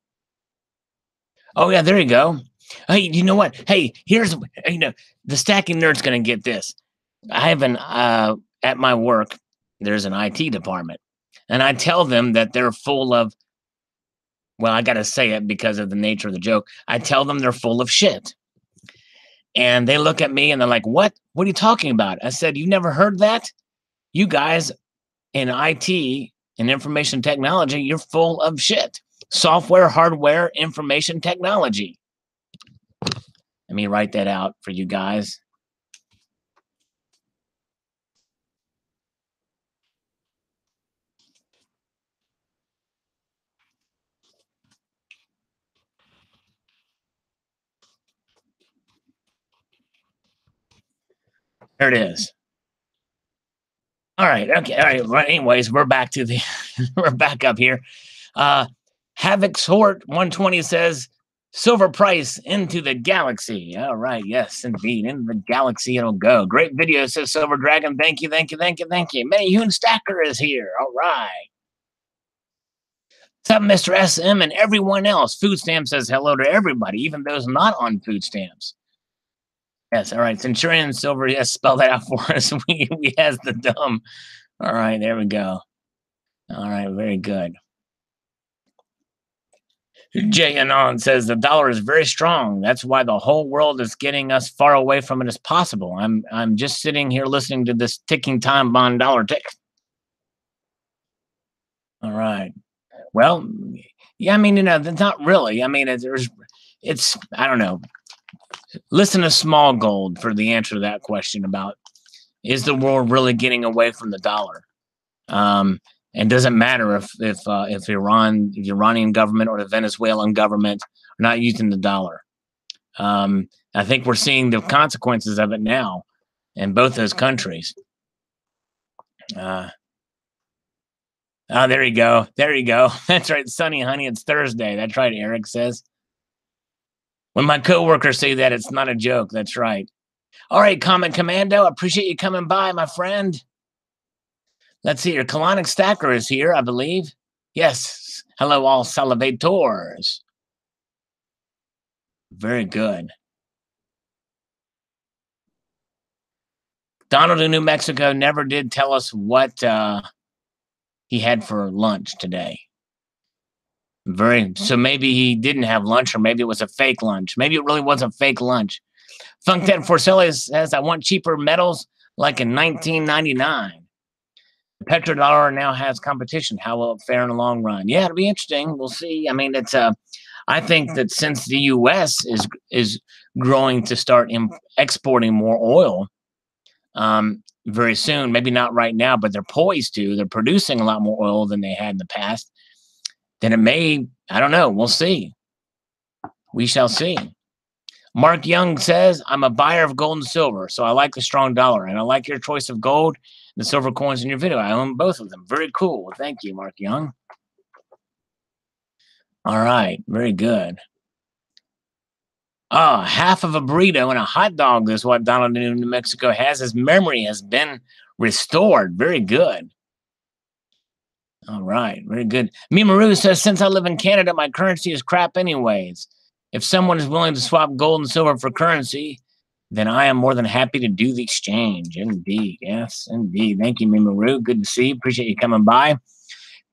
Oh, yeah, there you go. Hey, you know what? Hey, here's, the Stacking Nerd's going to get this. I have at my work, there's an IT department. And I tell them that they're full of, well, I got to say it because of the nature of the joke. I tell them they're full of shit. And they look at me and they're like, what? What are you talking about? I said, you never heard that? You guys in IT and information technology, you're full of shit. Software, hardware, information technology. Let me write that out for you guys. There it is. All right. Okay. All right. Well, anyways, we're back to the we're back up here. Havoc Hort 120 says silver price into the galaxy. All right. Yes, indeed. Into the galaxy it'll go. Great video, says Silver Dragon. Thank you. Manny Hoon Stacker is here. All right. What's up, Mr. SM and everyone else? Food stamp says hello to everybody, even those not on food stamps. Yes, all right. Centurion Silver, yes, spell that out for us. We has the dumb. All right, there we go. All right, very good. Jay Anon says the dollar is very strong. That's why the whole world is getting us far away from it as possible. I'm just sitting here listening to this ticking time bomb dollar tick. All right. Well, yeah, I mean, that's not really. I mean, it's I don't know. Listen to Small Gold for the answer to that question about is the world really getting away from the dollar? And doesn't matter if the Iranian government or the Venezuelan government are not using the dollar. I think we're seeing the consequences of it now in both those countries. There you go. There you go. That's right, Sonny, honey. It's Thursday. That's right, Eric says. When my coworkers say that, it's not a joke. That's right. All right, Common Commando. Appreciate you coming by, my friend. Let's see here. Colonic Stacker is here, I believe. Yes. Hello, all salivators. Very good. Donald in New Mexico never did tell us what he had for lunch today. So maybe he didn't have lunch, or maybe it was a fake lunch. Maybe it really was a fake lunch. Funkted Forcelli says, I want cheaper metals like in 1999. The petrodollar now has competition. How will it fare in the long run? Yeah, it'll be interesting. We'll see. I mean, I think that since the U.S. is growing to start exporting more oil very soon, maybe not right now, but they're poised to. They're producing a lot more oil than they had in the past. Then it may, I don't know. We'll see. We shall see. Mark Young says, I'm a buyer of gold and silver, so I like the strong dollar, and I like your choice of gold and the silver coins in your video. I own both of them. Very cool. Well, thank you, Mark Young. All right. Very good. Half of a burrito and a hot dog is what Donald in New Mexico has. His memory has been restored. Very good. All right. Very good. Mimaru says, since I live in Canada, my currency is crap anyways. If someone is willing to swap gold and silver for currency, then I am more than happy to do the exchange. Indeed. Yes, indeed. Thank you, Mimaru. Good to see you. Appreciate you coming by.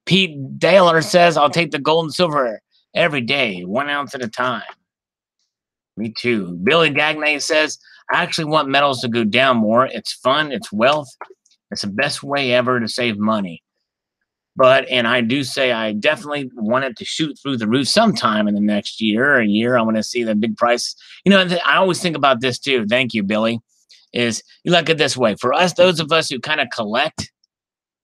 Pete Daler says, I'll take the gold and silver every day, 1 ounce at a time. Me too. Billy Gagne says, I actually want metals to go down more. It's fun. It's wealth. It's the best way ever to save money. And I do say I definitely want it to shoot through the roof sometime in the next year or a year. I want to see the big price. I always think about this too. Thank you, Billy. Is you look at it this way. For us, those of us who kind of collect,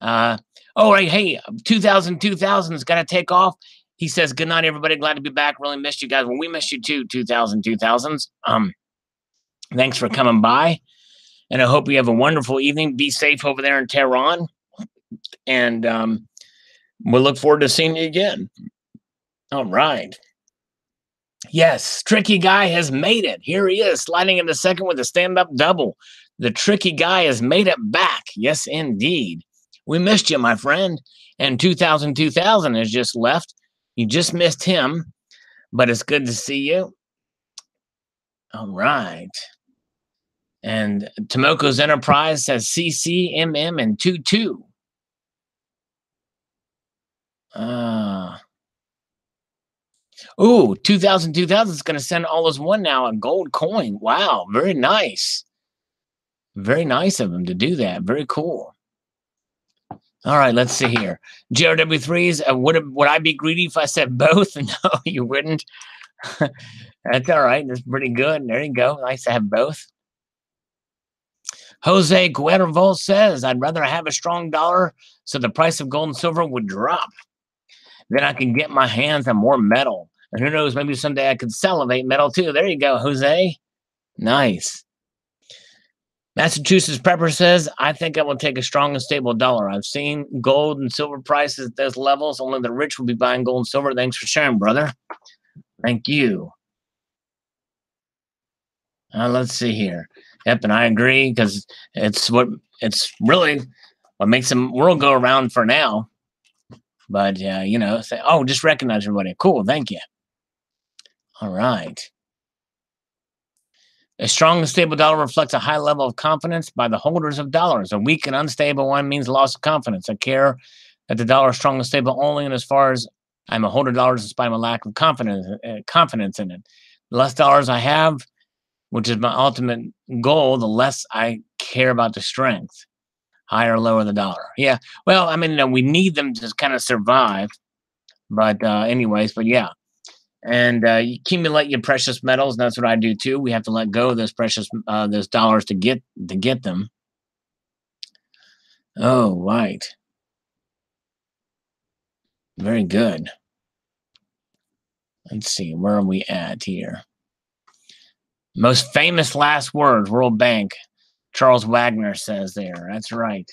hey, 2000 is going to take off. He says, good night, everybody. Glad to be back. Really missed you guys. Well, we missed you too, 2000s. Thanks for coming by. And I hope you have a wonderful evening. Be safe over there in Tehran. And we'll look forward to seeing you again. All right. Yes, Tricky Guy has made it. Here he is, sliding into second with a stand-up double. The Tricky Guy has made it back. Yes, indeed. We missed you, my friend. And 2000 has just left. You just missed him, but it's good to see you. All right. And Tomoko's Enterprise says CCMM and 22. Ooh, 2000 is going to send all as one now a gold coin. Wow, very nice. Very nice of him to do that. Very cool. All right, let's see here. JRW3s, would I be greedy if I said both? No, you wouldn't. That's all right. That's pretty good. There you go. Nice to have both. Jose Cuervo says, I'd rather have a strong dollar so the price of gold and silver would drop. Then I can get my hands on more metal. And who knows, maybe someday I could salivate metal too. There you go, Jose. Nice. Massachusetts Prepper says, I think I will take a strong and stable dollar. I've seen gold and silver prices at those levels. Only the rich will be buying gold and silver. Thanks for sharing, brother. Thank you. Let's see here. Yep, and I agree because it's really what makes the world go around for now. But, you know, say, oh, just recognize everybody. Cool. Thank you. All right. A strong and stable dollar reflects a high level of confidence by the holders of dollars. A weak and unstable one means loss of confidence. I care that the dollar is strong and stable only in as far as I'm a holder of dollars despite my lack of confidence in it. The less dollars I have, which is my ultimate goal, the less I care about the strength. Higher or lower the dollar. Yeah. Well, I mean, you know, we need them to kind of survive. But anyways, but yeah. And you accumulate your precious metals. And that's what I do too. We have to let go of those precious those dollars to get them. Oh, right. Very good. Let's see, where are we at here? Most famous last words, World Bank. Charles Wagner says there. That's right.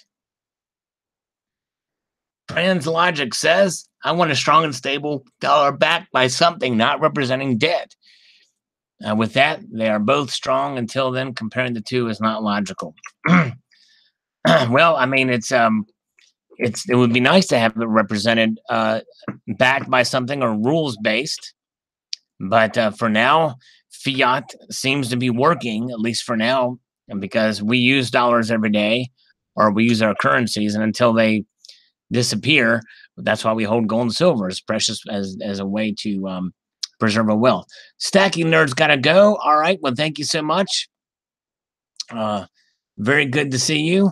Translogic says, I want a strong and stable dollar backed by something not representing debt. With that, they are both strong. Until then, comparing the two is not logical. Well, I mean, it would be nice to have it represented, backed by something or rules based. But for now, fiat seems to be working, at least for now, because we use dollars every day, or we use our currencies, and until they disappear, that's why we hold gold and silver as precious as a way to preserve our wealth. Stacking nerds gotta go. All right. Well, thank you so much. Very good to see you.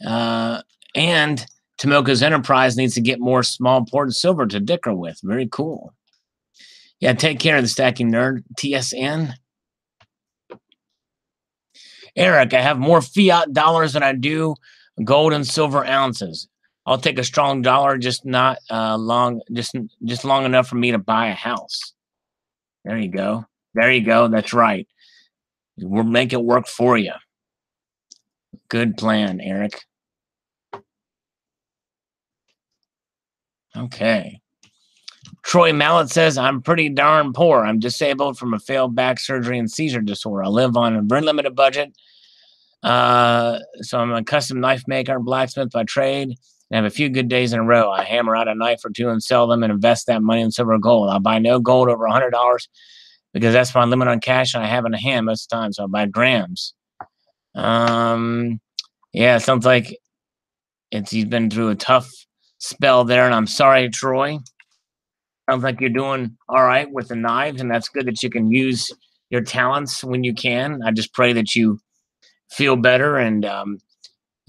And Tomoka's Enterprise needs to get more small poured silver to dicker with. Very cool. Yeah, take care of the stacking nerd. TSN. Eric, I have more fiat dollars than I do gold and silver ounces. I'll take a strong dollar, just not long, just long enough for me to buy a house. There you go. There you go. That's right. We'll make it work for you. Good plan, Eric. Okay. Troy Mallet says, I'm pretty darn poor. I'm disabled from a failed back surgery and seizure disorder. I live on a very limited budget. So I'm a custom knife maker and blacksmith by trade, and have a few good days in a row. I hammer out a knife or two and sell them and invest that money in silver or gold. I'll buy no gold over $100 because that's my limit on cash and I have in a hand most of the time. So I buy grams. Yeah, it sounds like you've been through a tough spell there, and I'm sorry, Troy. Sounds like you're doing all right with the knives, and that's good that you can use your talents when you can. I just pray that you feel better and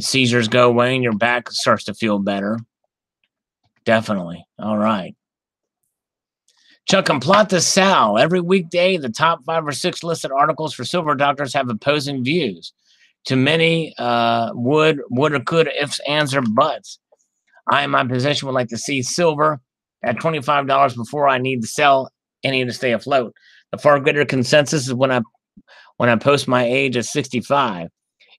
seizures go away and your back starts to feel better. Definitely. All right. Chuck and Plata Sal. Every weekday, the top 5 or 6 listed articles for silver doctors have opposing views. Too many would or could, ifs, ands, or buts. I, in my position, would like to see silver at $25 before I need to sell any to stay afloat. The far greater consensus is when I post my age at 65.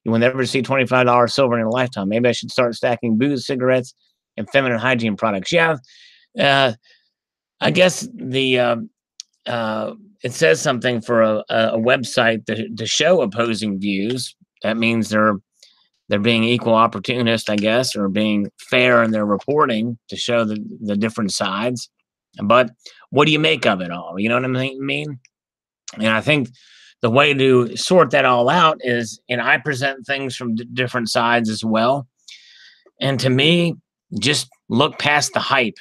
You will never see $25 silver in a lifetime. Maybe I should start stacking booze, cigarettes, and feminine hygiene products. Yeah, I guess it says something for a website to show opposing views. That means they're being equal opportunist, I guess, or being fair in their reporting to show the different sides. But what do you make of it all? You know what I mean? And I think the way to sort that all out is, and I present things from different sides as well. And to me, just look past the hype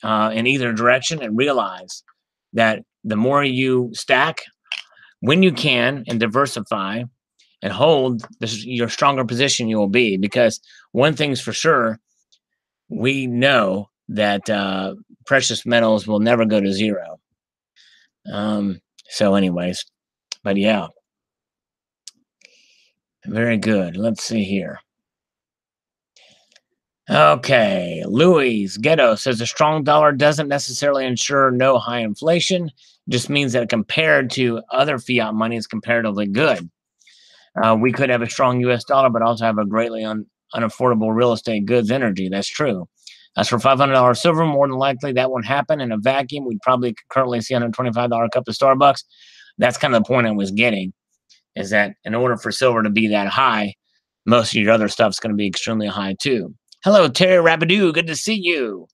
in either direction and realize that the more you stack when you can and diversify and hold, your stronger position you will be. Because one thing's for sure, we know that precious metals will never go to zero. So anyways, but yeah. Very good. Let's see here. Okay. Louis Ghetto says a strong dollar doesn't necessarily ensure no high inflation. It just means that compared to other fiat money, it's comparatively good. We could have a strong U.S. dollar, but also have a greatly unaffordable real estate goods energy. That's true. As for $500 silver, more than likely that won't happen in a vacuum. We'd probably currently see $125 cup of Starbucks. That's kind of the point I was getting, is that in order for silver to be that high, most of your other stuff is going to be extremely high too. Hello, Terry Rabidou. Good to see you.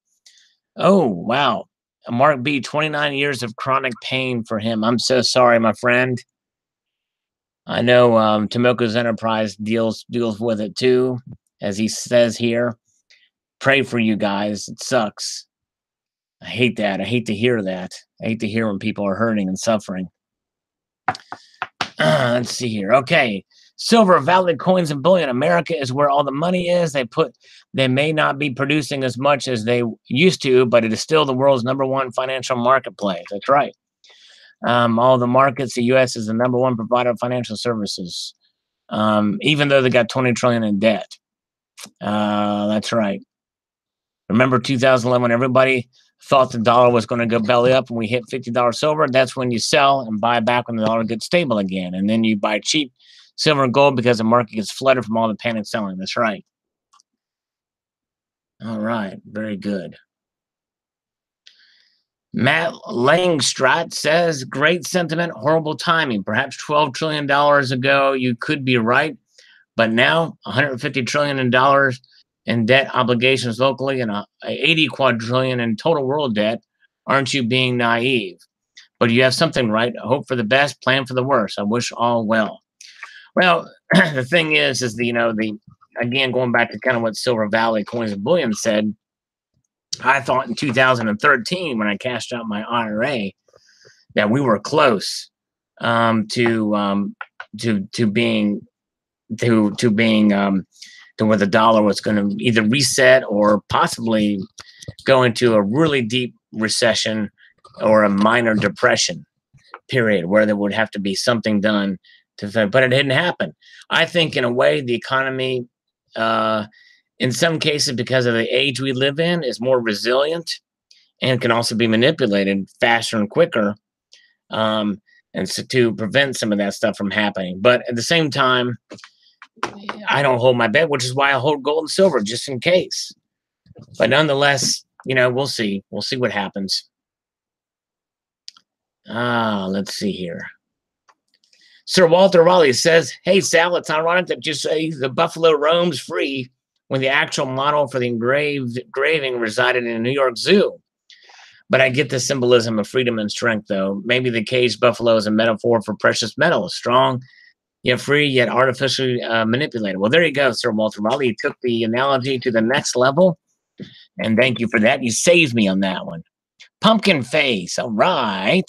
Oh, wow. Mark B, 29 years of chronic pain for him. I'm so sorry, my friend. I know Tomiko's Enterprise deals with it too, as he says here. Pray for you guys. It sucks. I hate that. I hate to hear that. I hate to hear when people are hurting and suffering. Let's see here. Okay. Silver, valid coins, and bullion. America is where all the money is. They may not be producing as much as they used to, but it is still the world's #1 financial marketplace. That's right. All the markets, the U.S. is the #1 provider of financial services, even though they got 20 trillion in debt. That's right. Remember 2011 when everybody thought the dollar was going to go belly up and we hit $50 silver? That's when you sell and buy back when the dollar gets stable again. And then you buy cheap silver and gold because the market gets flooded from all the panic selling. That's right. All right. Very good. Matt Langstrat says, great sentiment, horrible timing. Perhaps $12 trillion ago, you could be right. But now, $150 trillion in debt obligations locally and 80 quadrillion in total world debt. Aren't you being naive? But you have something right. Hope for the best, plan for the worst. I wish all well. Well, the thing is again, going back to kind of what Silver Valley Coins and Bullion said, I thought in 2013 when I cashed out my IRA that we were close to being to where the dollar was going to either reset or possibly go into a really deep recession or a minor depression period where there would have to be something done but it didn't happen. I think in a way the economy, in some cases because of the age we live in, is more resilient and can also be manipulated faster and quicker, and so to prevent some of that stuff from happening. But at the same time, I don't hold my bet, which is why I hold gold and silver just in case. But nonetheless, we'll see. We'll see what happens. Let's see here. Sir Walter Raleigh says, hey, Sal, it's ironic that you say the buffalo roams free when the actual model for the engraving resided in a New York Zoo. But I get the symbolism of freedom and strength, though. Maybe the caged buffalo is a metaphor for precious metals, strong, yet free, yet artificially manipulated. Well, there you go, Sir Walter Raleigh. You took the analogy to the next level, and thank you for that. You saved me on that one. Pumpkin Face, all right,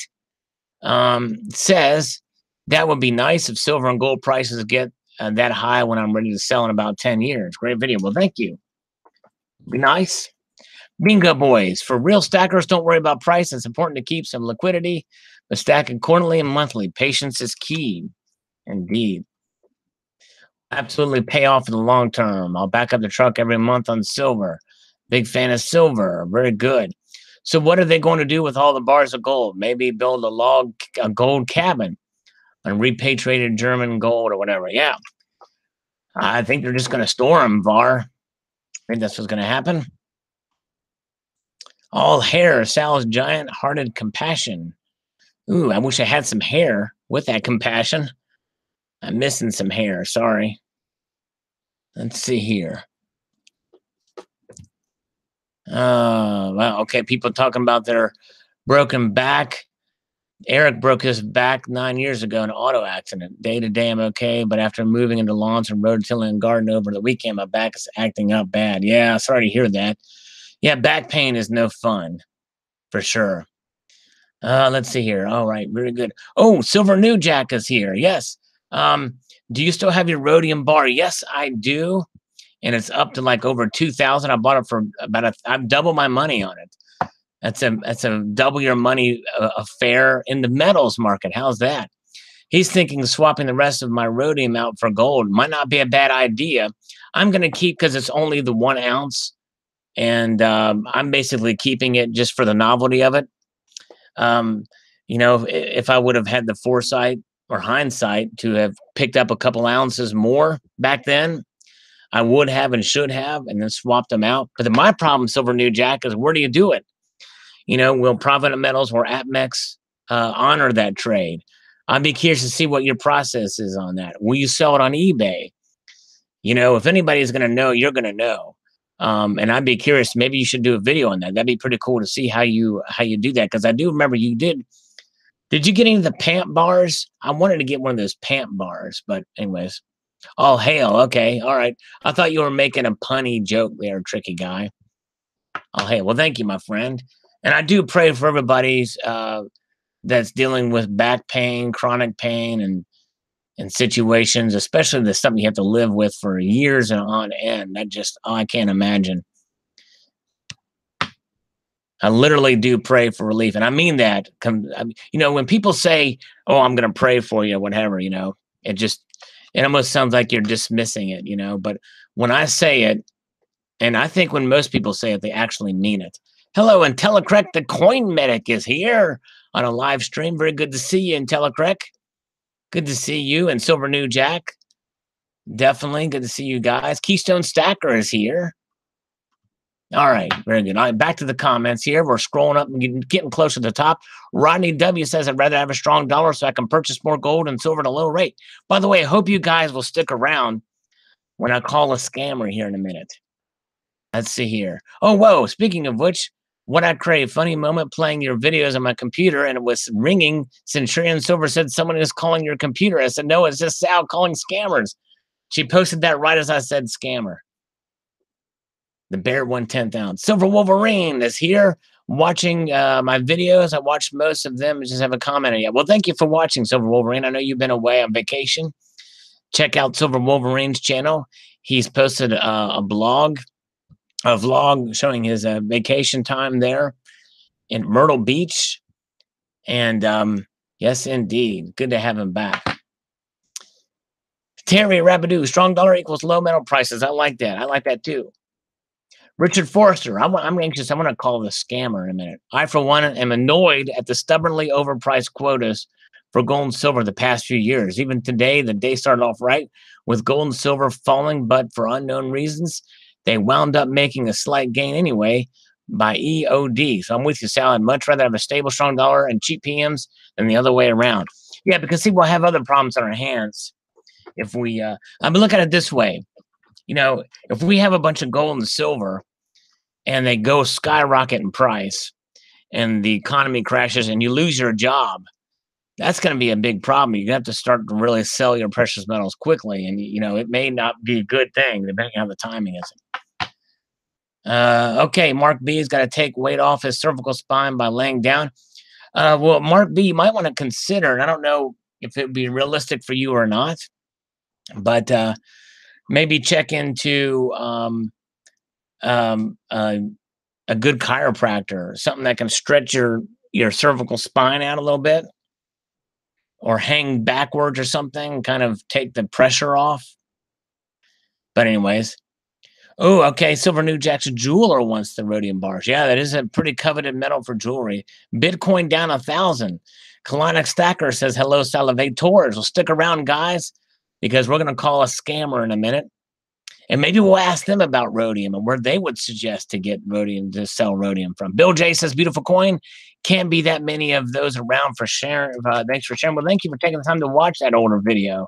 says, that would be nice if silver and gold prices get that high when I'm ready to sell in about 10 years. Great video. Well, thank you. Be nice. Bingo boys. For real stackers, don't worry about price. It's important to keep some liquidity, but stack quarterly and monthly. Patience is key. Indeed. Absolutely pay off in the long term. I'll back up the truck every month on silver. Big fan of silver. Very good. So what are they going to do with all the bars of gold? Maybe build a gold cabin and repatriated German gold or whatever. Yeah. I think they're just going to store them, Var. I think that's what's going to happen. All hair, Sal's giant-hearted compassion. Ooh, I wish I had some hair with that compassion. I'm missing some hair, sorry. Let's see here. Well, okay, people talking about their broken back. Eric broke his back 9 years ago in an auto accident. Day to day, I'm okay, but after moving into lawns and road tilling and garden over the weekend, my back is acting up bad. Yeah, sorry to hear that. Yeah, back pain is no fun, for sure. Let's see here. All right, very good. Oh, Silver New Jack is here. Yes. Do you still have your rhodium bar? Yes, I do. And it's up to like over 2,000. I bought it for I've doubled my money on it. That's a double your money affair in the metals market. How's that? He's thinking of swapping the rest of my rhodium out for gold. Might not be a bad idea. I'm going to keep because it's only the 1 ounce. And I'm basically keeping it just for the novelty of it. If I would have had the foresight or hindsight to have picked up a couple ounces more back then, I would have and should have, and then swapped them out. But my problem, Silver New Jack, is where do you do it? Will Provident Metals or APMEX honor that trade? I'd be curious to see what your process is on that. Will you sell it on eBay? If anybody's going to know, you're going to know. And I'd be curious. Maybe you should do a video on that. That'd be pretty cool to see how you do that. Because I do remember you did. Did you get any of the pant bars? I wanted to get one of those pant bars, but anyways. Oh, hail. Okay. All right. I thought you were making a punny joke there, tricky guy. Oh, hey. Well, thank you, my friend. And I do pray for everybody's that's dealing with back pain, chronic pain, and situations, especially the something you have to live with for years and on end. That just, I can't imagine. I literally do pray for relief. And I mean that, when people say, oh, I'm going to pray for you, whatever, it almost sounds like you're dismissing it, but when I say it, and I think when most people say it, they actually mean it. Hello, IntelliCrec, the Coin Medic is here on a live stream. Very good to see you, IntelliCrec. Good to see you and Silver New Jack. Definitely good to see you guys. Keystone Stacker is here. All right, very good. All right, back to the comments here. We're scrolling up and getting close to the top. Rodney W says, I'd rather have a strong dollar so I can purchase more gold and silver at a low rate. By the way, I hope you guys will stick around when I call a scammer here in a minute. Let's see here. Oh, whoa. Speaking of which, what I crave, funny moment playing your videos on my computer, and it was ringing. Centurion Silver said, someone is calling your computer. I said, no, it's just Sal calling scammers. She posted that right as I said scammer. The Bear 1/10 ounce. Silver Wolverine is here watching my videos. I watched most of them. Just have a comment yet. Well, thank you for watching, Silver Wolverine. I know you've been away on vacation. Check out Silver Wolverine's channel. He's posted a vlog showing his vacation time there in Myrtle Beach. And yes, indeed. Good to have him back. Terry Rabidou, strong dollar equals low metal prices. I like that. I like that too. Richard Forrester, I'm anxious. I'm going to call the scammer in a minute. I, for one, am annoyed at the stubbornly overpriced quotas for gold and silver the past few years. Even today, the day started off right with gold and silver falling, but for unknown reasons, they wound up making a slight gain anyway by EOD. So I'm with you, Sal. I'd much rather have a stable, strong dollar and cheap PMs than the other way around. Yeah, because see, we'll have other problems on our hands if we. I mean, look at it this way. If we have a bunch of gold and silver and they go skyrocket in price and the economy crashes and you lose your job, that's going to be a big problem. You have to start to really sell your precious metals quickly. And, it may not be a good thing depending on how the timing is. Okay, Mark B has got to take weight off his cervical spine by laying down. Well, Mark B, you might want to consider, and I don't know if it would be realistic for you or not, but maybe check into a good chiropractor, something that can stretch your cervical spine out a little bit, or hang backwards or something, kind of take the pressure off. But anyways, oh, okay. Silver New Jack's jeweler wants the rhodium bars. Yeah, that is a pretty coveted metal for jewelry. Bitcoin down 1,000. Kalanic Stacker says, hello, Salivators. Well, stick around, guys, because we're going to call a scammer in a minute. And maybe we'll ask them about rhodium and where they would suggest to get rhodium, to sell rhodium from. Bill J says, beautiful coin. Can't be that many of those around for sharing. Thanks for sharing. Well, thank you for taking the time to watch that older video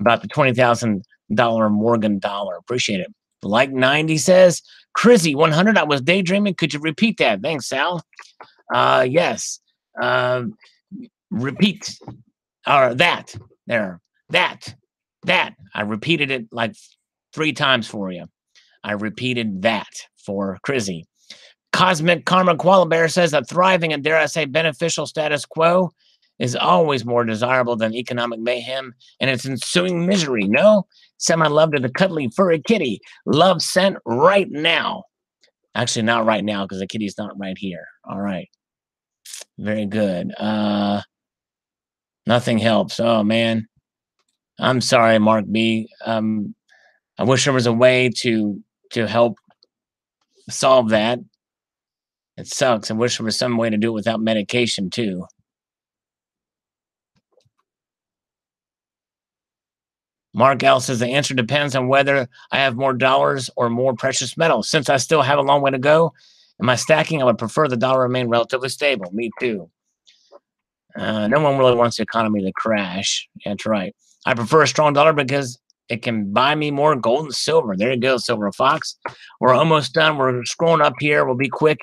about the $20,000 Morgan dollar. Appreciate it. Like 90 says, Crizzy 100. I was daydreaming. Could you repeat that? Thanks, Sal. Yes. Repeat. Or that. There. That. I repeated it like 3 times for you. I repeated that for Crizzy. Cosmic Karma Koala Bear says a thriving and, dare I say, beneficial status quo is always more desirable than economic mayhem and its ensuing misery. No? Send my love to the cuddly furry kitty. Love sent right now. Actually, not right now because the kitty's not right here. All right. Very good. Nothing helps. Oh, man. I'm sorry, Mark B. I wish there was a way to help solve that. It sucks. I wish there was some way to do it without medication, too. Mark L says the answer depends on whether I have more dollars or more precious metals. Since I still have a long way to go in my stacking, I would prefer the dollar remain relatively stable. Me too. No one really wants the economy to crash. That's right. I prefer a strong dollar because it can buy me more gold and silver. There you go, Silver Fox. We're almost done. We're scrolling up here. We'll be quick.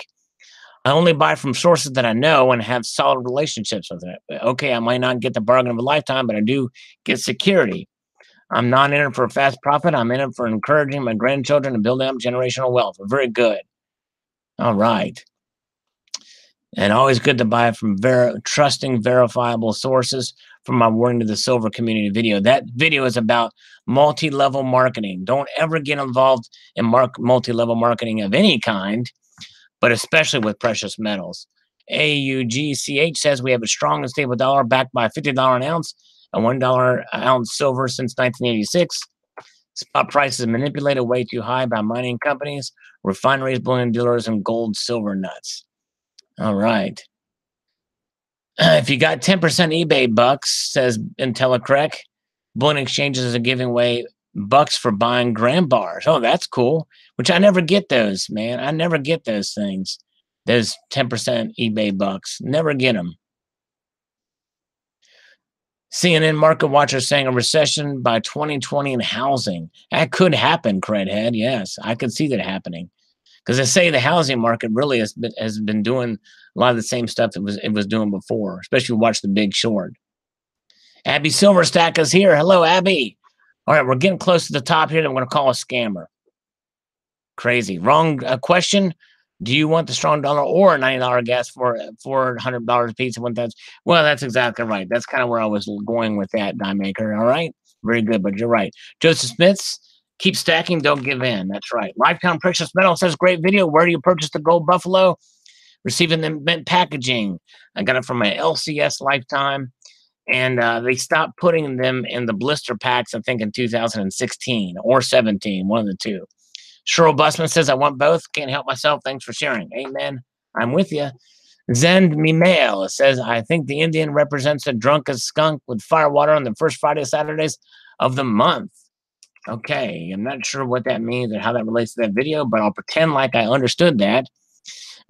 I only buy from sources that I know and have solid relationships with it. Okay, I might not get the bargain of a lifetime, but I do get security. I'm not in it for a fast profit. I'm in it for encouraging my grandchildren and building up generational wealth. Very good. All right. And always good to buy from trusting, verifiable sources from my Warning to the Silver community video. That video is about multi-level marketing. Don't ever get involved in multi-level marketing of any kind, but especially with precious metals. AUGCH says we have a strong and stable dollar backed by $50 an ounce and $1 an ounce silver since 1986. Spot prices manipulated way too high by mining companies, refineries, bullion dealers, and gold silver nuts. All right. If you got 10% eBay bucks, says IntelliCrec, bullion exchanges are giving away bucks for buying gram bars. Oh, that's cool. Which I never get those, man. I never get those things. Those 10% eBay bucks. Never get them. CNN market watcher saying a recession by 2020 in housing. That could happen, Credhead. Yes, I could see that happening. Because they say the housing market really has been doing a lot of the same stuff it was doing before, especially watch The Big Short. Abby Silverstack is here. Hello, Abby. All right, we're getting close to the top here. I'm going to call a scammer. Crazy. Wrong question. Do you want the strong dollar or a $90 gas for $400 a piece? Well, that's exactly right. That's kind of where I was going with that, Die Maker. All right. Very good, but you're right. Joseph Smiths, keep stacking, don't give in. That's right. Lifetime Precious Metal says, great video. Where do you purchase the gold buffalo? Receiving them mint packaging. I got it from my LCS Lifetime. And they stopped putting them in the blister packs, I think, in 2016 or 17, one of the two. Cheryl Busman says, I want both. Can't help myself. Thanks for sharing. Amen. I'm with you. Zend Me Mail says, I think the Indian represents a drunken skunk with firewater on the first Friday, Saturdays of the month. Okay, I'm not sure what that means or how that relates to that video, but I'll pretend like I understood that.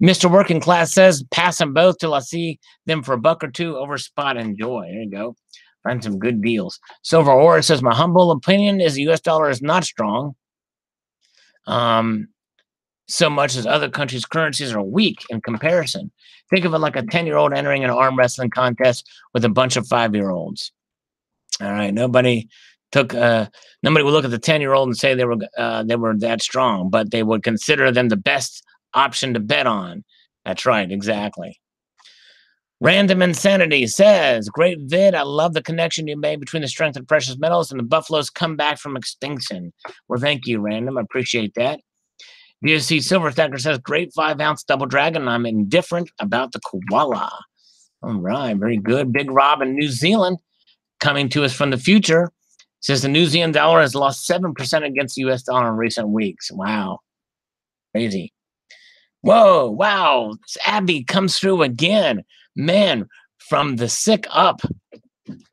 Mr. Working Class says, pass them both till I see them for $1 or $2 over spot. Enjoy. There you go. Find some good deals. Silver Ore says, my humble opinion is the U.S. dollar is not strong. So much as other countries' currencies are weak in comparison. Think of it like a 10-year-old entering an arm wrestling contest with a bunch of 5-year-olds. All right, nobody would look at the 10-year-old and say they were that strong, but they would consider them the best option to bet on. That's right, exactly. Random Insanity says, great vid. I love the connection you made between the strength of precious metals and the buffaloes come back from extinction. Well, thank you, Random. I appreciate that. DSC Silver Stacker says, great 5-ounce double dragon. I'm indifferent about the koala. All right, very good. Big Rob in New Zealand coming to us from the future says the New Zealand dollar has lost 7% against the U.S. dollar in recent weeks. Wow. Crazy. Whoa, wow. Abby comes through again. Man, from the sick up.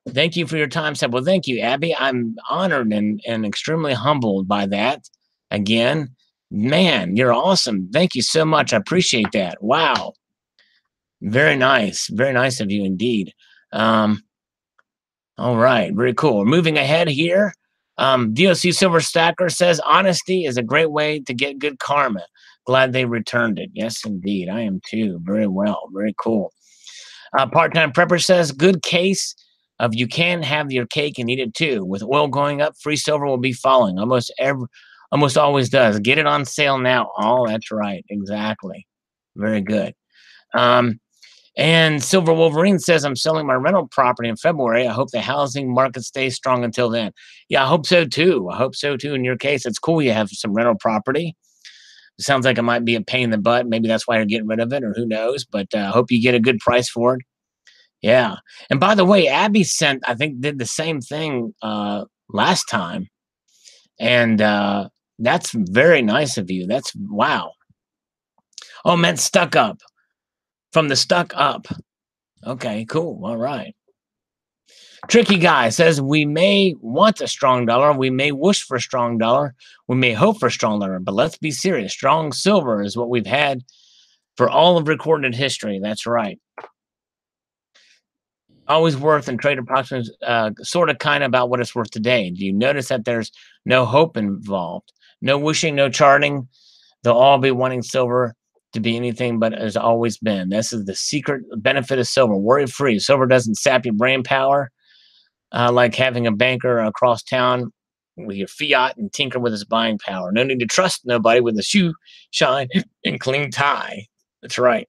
Thank you for your time, Seb. Well, thank you, Abby. I'm honored and extremely humbled by that. Again, man, you're awesome. Thank you so much. I appreciate that. Wow. Very nice. Very nice of you indeed. All right. Very cool. Moving ahead here. DOC Silver Stacker says, honesty is a great way to get good karma. Glad they returned it. Yes, indeed. I am too. Very well. Very cool. Part-time Prepper says, good case of you can have your cake and eat it too. With oil going up, free silver will be falling. Almost always does. Get it on sale now. Oh, that's right. Exactly. Very good. And Silver Wolverine says, I'm selling my rental property in February. I hope the housing market stays strong until then. Yeah, I hope so too. I hope so too. In your case, it's cool you have some rental property. It sounds like it might be a pain in the butt. Maybe that's why you're getting rid of it, or who knows. But I hope you get a good price for it. Yeah. And by the way, Abby did the same thing last time. And that's very nice of you. That's wow. Oh, meant stuck up. From the stuck up. Okay, cool. All right. Tricky Guy says, we may want a strong dollar. We may wish for a strong dollar. We may hope for a strong dollar. But let's be serious. Strong silver is what we've had for all of recorded history. That's right. always worth and trade approximately sort of kind of about what it's worth today. Do you notice that there's no hope involved? No wishing, no charting. They'll all be wanting silver to be anything but has always been. This is the secret benefit of silver. Worry free. Silver doesn't sap your brain power like having a banker across town with your fiat and tinker with his buying power. No need to trust nobody with a shoe shine and clean tie. That's right.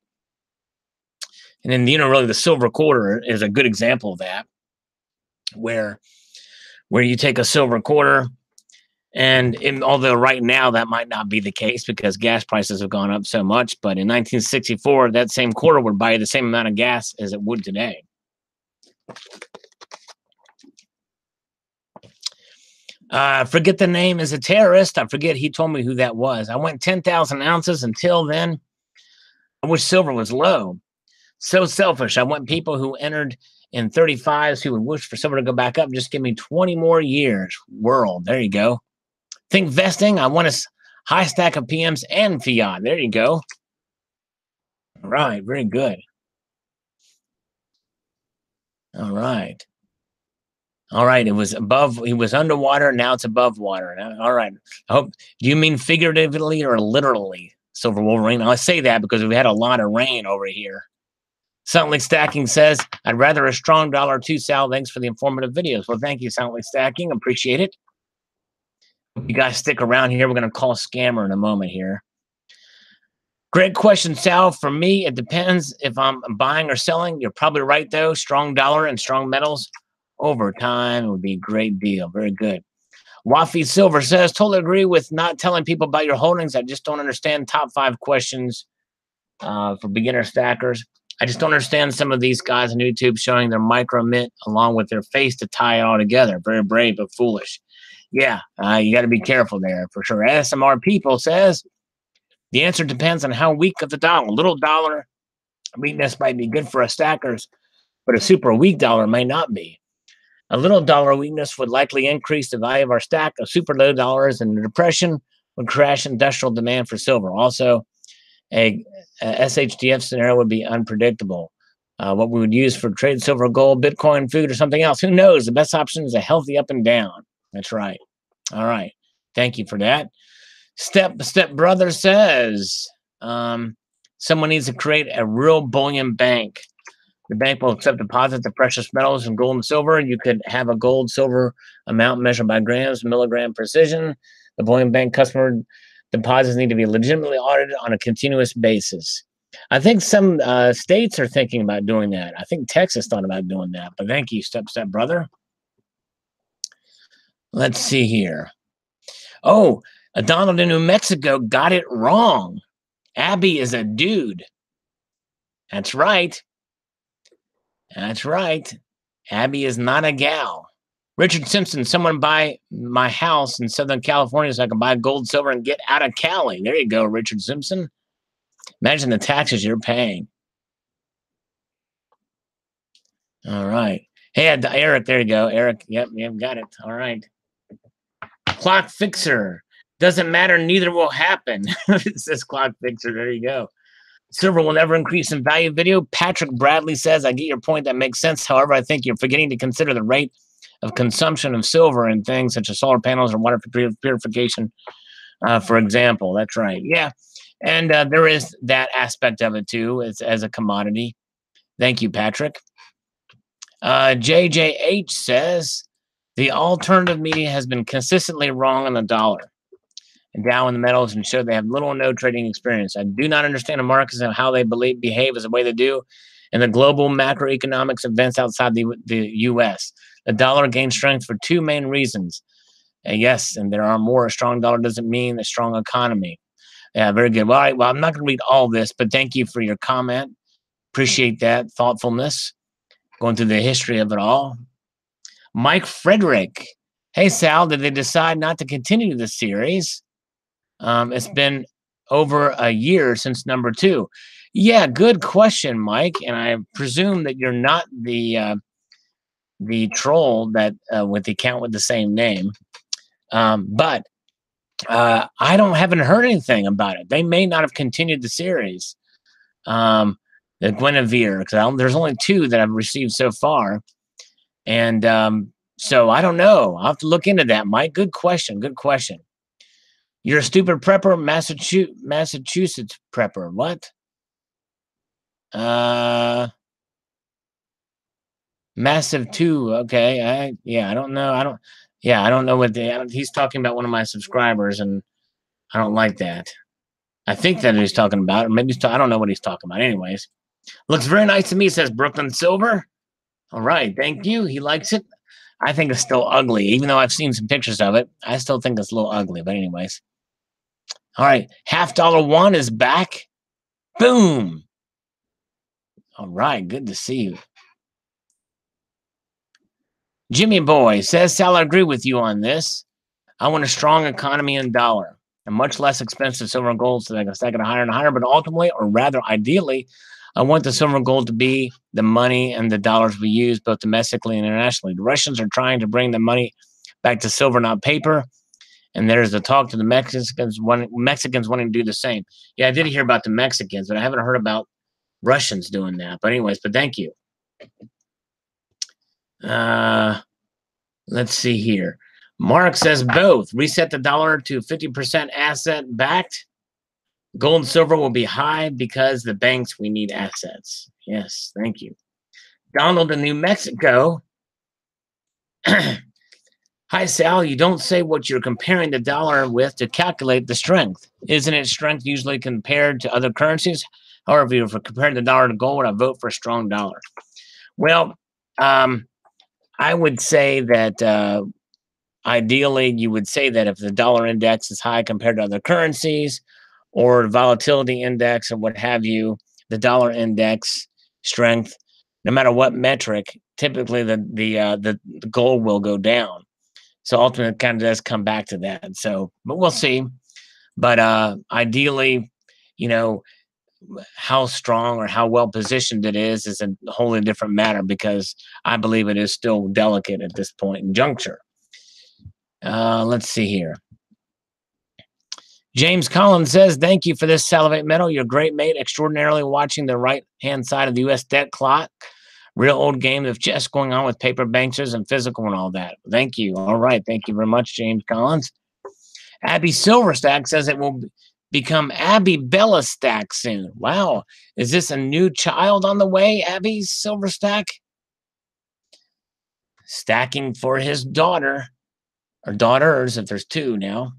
And then, really the silver quarter is a good example of that, where you take a silver quarter, and although right now that might not be the case because gas prices have gone up so much, but in 1964, that same quarter would buy you the same amount of gas as it would today. Forget the name as a terrorist. I forget. He told me who that was. I went 10,000 ounces until then. I wish silver was low. So selfish. I want people who entered in 35s who would wish for silver to go back up. Just give me 20 more years. World. There you go. Think vesting. I want a high stack of PMs and fiat. There you go. All right. Very good. All right. All right. It was above. He was underwater. Now it's above water. All right. I hope. Do you mean figuratively or literally, Silver Wolverine? I say that because we had a lot of rain over here. Something Like Stacking says, I'd rather a strong dollar too, Sal. Thanks for the informative videos. Well, thank you, Something Like Stacking. Appreciate it. You guys stick around here. We're going to call scammer in a moment here. Great question, Sal. For me, it depends if I'm buying or selling. You're probably right, though. Strong dollar and strong metals over time would be a great deal. Very good. Wafi Silver says, totally agree with not telling people about your holdings. I just don't understand top 5 questions for beginner stackers. I just don't understand some of these guys on YouTube showing their micro mint along with their face to tie it all together. Very brave but foolish. Yeah, you got to be careful there for sure. SMR People says, the answer depends on how weak of the dollar. A little dollar weakness might be good for us stackers, but a super weak dollar may not be. A little dollar weakness would likely increase the value of our stack. A super low dollars and a depression would crash industrial demand for silver. Also, a SHDF scenario would be unpredictable. What we would use for trade silver, gold, Bitcoin, food, or something else. Who knows? The best option is a healthy up and down. That's right. All right. Thank you for that. Step Brother says, someone needs to create a real bullion bank. The bank will accept deposits of precious metals and gold and silver. You could have a gold silver amount measured by grams, milligram precision. The bullion bank customer deposits need to be legitimately audited on a continuous basis. I think some states are thinking about doing that. I think Texas thought about doing that. But thank you, Step Brother. Let's see here. Oh, Donald in New Mexico got it wrong. Abby is a dude. That's right. That's right. Abby is not a gal. Richard Simpson, someone buy my house in Southern California so I can buy gold, silver, and get out of Cali. There you go, Richard Simpson. Imagine the taxes you're paying. All right. Hey, Eric, there you go. Eric, yep, got it. All right. Clock Fixer. Doesn't matter, neither will happen. It says Clock Fixer. There you go. Silver will never increase in value video. Patrick Bradley says, I get your point. That makes sense. However, I think you're forgetting to consider the rate of consumption of silver in things such as solar panels or water purification, for example. That's right. Yeah. And there is that aspect of it, too, as a commodity. Thank you, Patrick. JJH says, the alternative media has been consistently wrong on the dollar and Dow in the metals and show they have little or no trading experience. I do not understand the markets and how they behave as the way they do in the global macroeconomics events outside the U.S. The dollar gains strength for 2 main reasons. Yes, and there are more. A strong dollar doesn't mean a strong economy. Yeah, very good. Well, all right, well, I'm not going to read all this, but thank you for your comment. Appreciate that thoughtfulness, going through the history of it all. Mike Frederick. Hey, Sal, did they decide not to continue the series? It's been over a year since number 2. Yeah, good question, Mike. And I presume that you're not the troll that with the account with the same name. But I haven't heard anything about it. They may not have continued the series. the Guinevere, because there's only 2 that I've received so far. And so I don't know. I'll have to look into that, Mike. Good question. Good question. You're a stupid prepper, Massachusetts prepper. What? Massive 2. Okay. I don't know. I don't know what he's talking about. One of my subscribers, and I don't like that. I think that he's talking about, or maybe I don't know what he's talking about. Anyways, looks very nice to me, says Brooklyn Silver. All right, thank you. He likes it. I think it's still ugly, even though I've seen some pictures of it. I still think it's a little ugly, but anyways. All right, $1 is back. Boom. All right, good to see you. Jimmy Boy says, Sal, I agree with you on this. I want a strong economy in dollar. And much less expensive silver and gold so that I can stack it higher and higher. But ultimately, or rather ideally, I want the silver and gold to be the money and the dollars we use both domestically and internationally. The Russians are trying to bring the money back to silver, not paper. And there's the talk to the Mexicans wanting to do the same. Yeah, I did hear about the Mexicans, but I haven't heard about Russians doing that. But anyways, but thank you. Let's see here. Mark says both. Reset the dollar to 50% asset backed. Gold and silver will be high because the banks, we need assets. Yes, thank you. Donald in New Mexico. Hi, Sal. You don't say what you're comparing the dollar with to calculate the strength. Isn't it strength usually compared to other currencies? However, if you're comparing the dollar to gold, I vote for a strong dollar. Well, I would say that ideally, you would say that if the dollar index is high compared to other currencies or volatility index or what have you, the dollar index strength, no matter what metric, typically the gold will go down. So ultimately, it kind of does come back to that. So, but we'll see. But ideally, how strong or how well positioned it is a wholly different matter because I believe it is still delicate at this point in juncture. Let's see here. James Collins says, thank you for this Salivate Metal. You're great, mate. Extraordinarily watching the right-hand side of the U.S. debt clock. Real old game of chess going on with paper bankers and physical and all that. Thank you. All right. Thank you very much, James Collins. Abby Silverstack says it will become Abby Bella Stack soon. Wow. Is this a new child on the way, Abby Silverstack? Stacking for his daughter. Or daughters, if there's 2 now.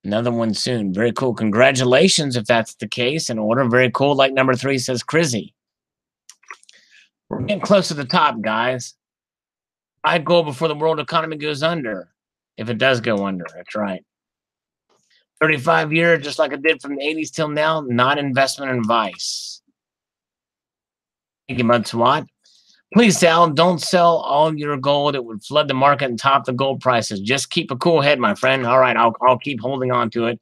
Another one soon. Very cool. Congratulations if that's the case. In order. Very cool. Like number 3 says Crizzy. We're getting close to the top, guys. I'd go before the world economy goes under. If it does go under. That's right. 35 years, just like I did from the 80s till now. Not investment advice. Thank you, Mudswat. Please, Sal, don't sell all your gold. It would flood the market and top the gold prices. Just keep a cool head, my friend. All right, I'll keep holding on to it.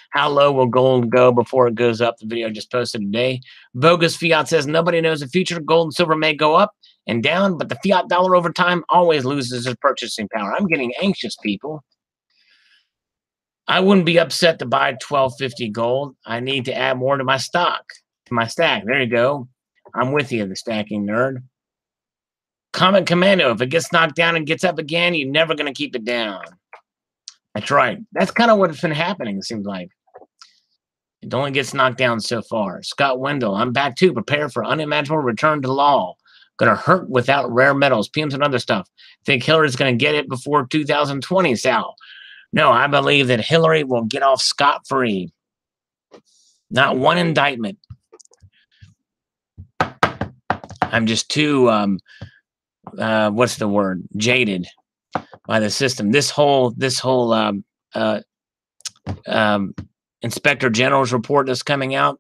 How low will gold go before it goes up? The video I just posted today. Bogus Fiat says nobody knows the future. Gold and silver may go up and down, but the fiat dollar over time always loses its purchasing power. I'm getting anxious, people. I wouldn't be upset to buy $12.50 gold. I need to add more to my stock, to my stack. There you go. I'm with you, the stacking nerd. Comet Commando, if it gets knocked down and gets up again, you're never going to keep it down. That's right. That's kind of what's been happening, it seems like. It only gets knocked down so far. Scott Wendell, I'm back too. Prepare for unimaginable return to law. Going to hurt without rare metals, PMs, and other stuff. Think Hillary's going to get it before 2020, Sal? No, I believe that Hillary will get off scot-free. Not one indictment. I'm just too... what's the word? Jaded by the system. This whole Inspector General's report that's coming out,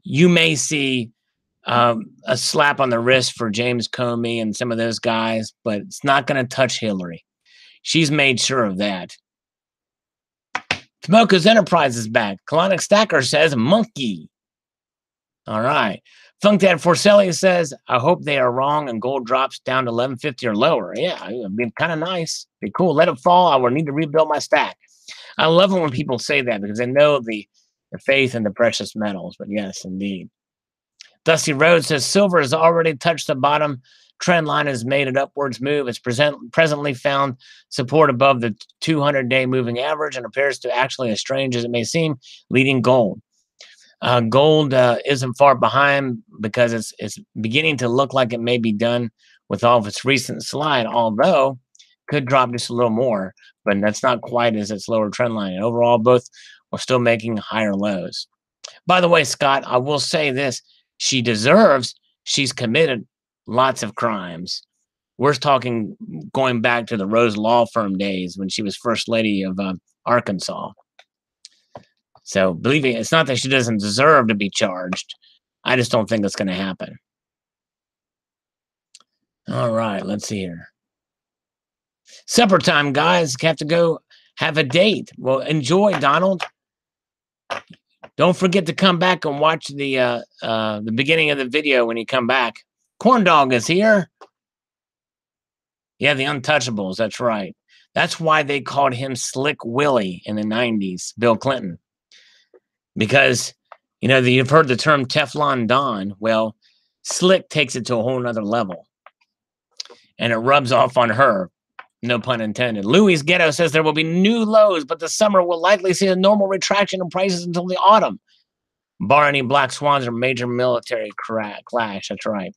you may see a slap on the wrist for James Comey and some of those guys, but it's not going to touch Hillary. She's made sure of that. Smoker's Enterprise is back. Colonic Stacker says monkey. All right. Funkdad Forcelli says, I hope they are wrong and gold drops down to 1150 or lower. Yeah, it'd be kind of nice. Be cool. Let it fall. I will need to rebuild my stack. I love it when people say that because they know the faith in the precious metals. But yes, indeed. Dusty Road says silver has already touched the bottom. Trend line has made an upwards move. It's presently found support above the 200-day moving average and appears to actually, as strange as it may seem, leading gold. Gold isn't far behind because it's beginning to look like it may be done with all of its recent slide, although could drop just a little more, but that's not quite as its lower trend line. And overall, both are still making higher lows. By the way, Scott, I will say this. She's committed lots of crimes. We're talking going back to the Rose Law Firm days when she was First Lady of Arkansas. So believe me, it's not that she doesn't deserve to be charged. I just don't think it's going to happen. All right, let's see here. Supper time, guys. Have to go have a date. Well, enjoy, Donald. Don't forget to come back and watch the beginning of the video when you come back. Corn Dog is here. Yeah, the Untouchables. That's right. That's why they called him Slick Willie in the 90s, Bill Clinton. Because, you know, you've heard the term Teflon Don. Well, Slick takes it to a whole nother level. And it rubs off on her. No pun intended. Louis Ghetto says there will be new lows, but the summer will likely see a normal retraction in prices until the autumn. Bar any black swans or major military clash. That's right.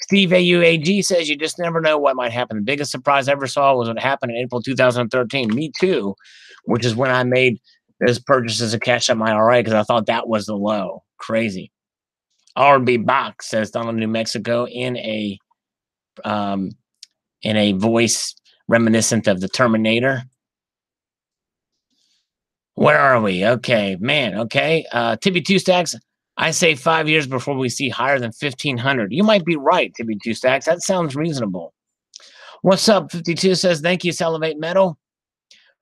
Steve AUAG says you just never know what might happen. The biggest surprise I ever saw was what happened in April 2013. Me too, which is when I made those purchases of Cash Up My IRA because I thought that was the low. Crazy. RB Box says Donald, New Mexico in a voice reminiscent of the Terminator. Where are we? Okay, man. Okay. Tibby Two Stacks. I say 5 years before we see higher than 1,500. You might be right, Tibby Two Stacks. That sounds reasonable. What's up? 52 says, thank you, Salivate Metal,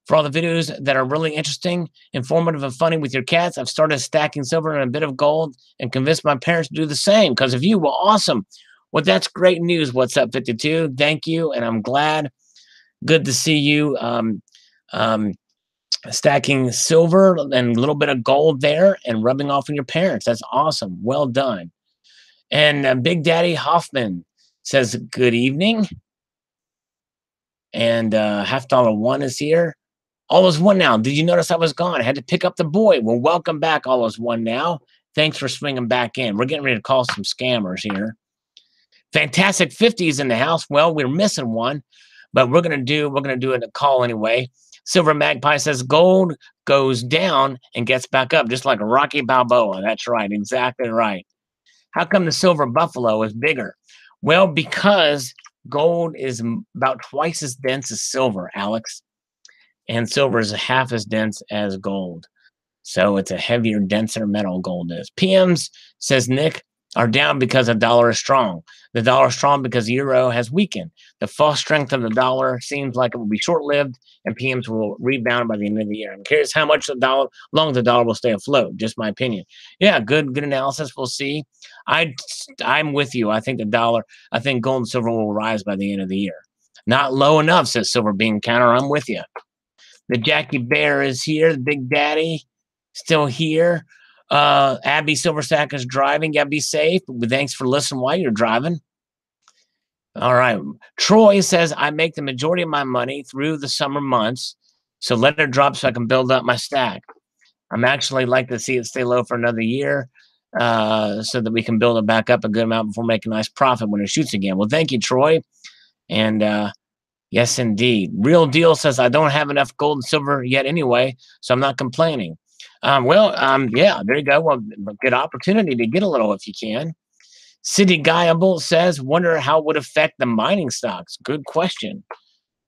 for all the videos that are really interesting, informative, and funny with your cats. I've started stacking silver and a bit of gold and convinced my parents to do the same because of you. Well, awesome. Well, that's great news. What's up, 52? Thank you, and I'm glad. Good to see you stacking silver and a little bit of gold there and rubbing off on your parents. That's awesome. Well done. And Big Daddy Hoffman says, good evening. And $1 is here. All is one now. Did you notice I was gone? I had to pick up the boy. Well, welcome back, All is one now. Thanks for swinging back in. We're getting ready to call some scammers here. Fantastic 50s in the house. Well, we're missing one, but we're gonna do a call anyway. Silver Magpie says gold goes down and gets back up, just like a Rocky Balboa. That's right, exactly right. How come the Silver Buffalo is bigger? Well, because gold is about twice as dense as silver, Alex. And silver is half as dense as gold. So it's a heavier, denser metal gold is. PMs, says Nick, are down because the dollar is strong. The dollar is strong because the euro has weakened. The false strength of the dollar seems like it will be short-lived, and PMs will rebound by the end of the year. I'm curious how long the dollar will stay afloat. Just my opinion. Yeah, good analysis. We'll see. I'm with you. I think gold and silver will rise by the end of the year. Not low enough, says Silver Bean Counter. I'm with you. The Jackie Bear is here. The Big Daddy still here. Abby Silverstack is driving. Gotta be safe. Thanks for listening while you're driving. All right. Troy says, I make the majority of my money through the summer months, so let it drop so I can build up my stack. I'm actually like to see it stay low for another year so that we can build it back up a good amount before making a nice profit when it shoots again. Well, thank you, Troy. And yes, indeed. Real Deal says, I don't have enough gold and silver yet anyway, so I'm not complaining. Yeah, there you go. Well, good opportunity to get a little if you can. City Guyable says, wonder how it would affect the mining stocks. Good question.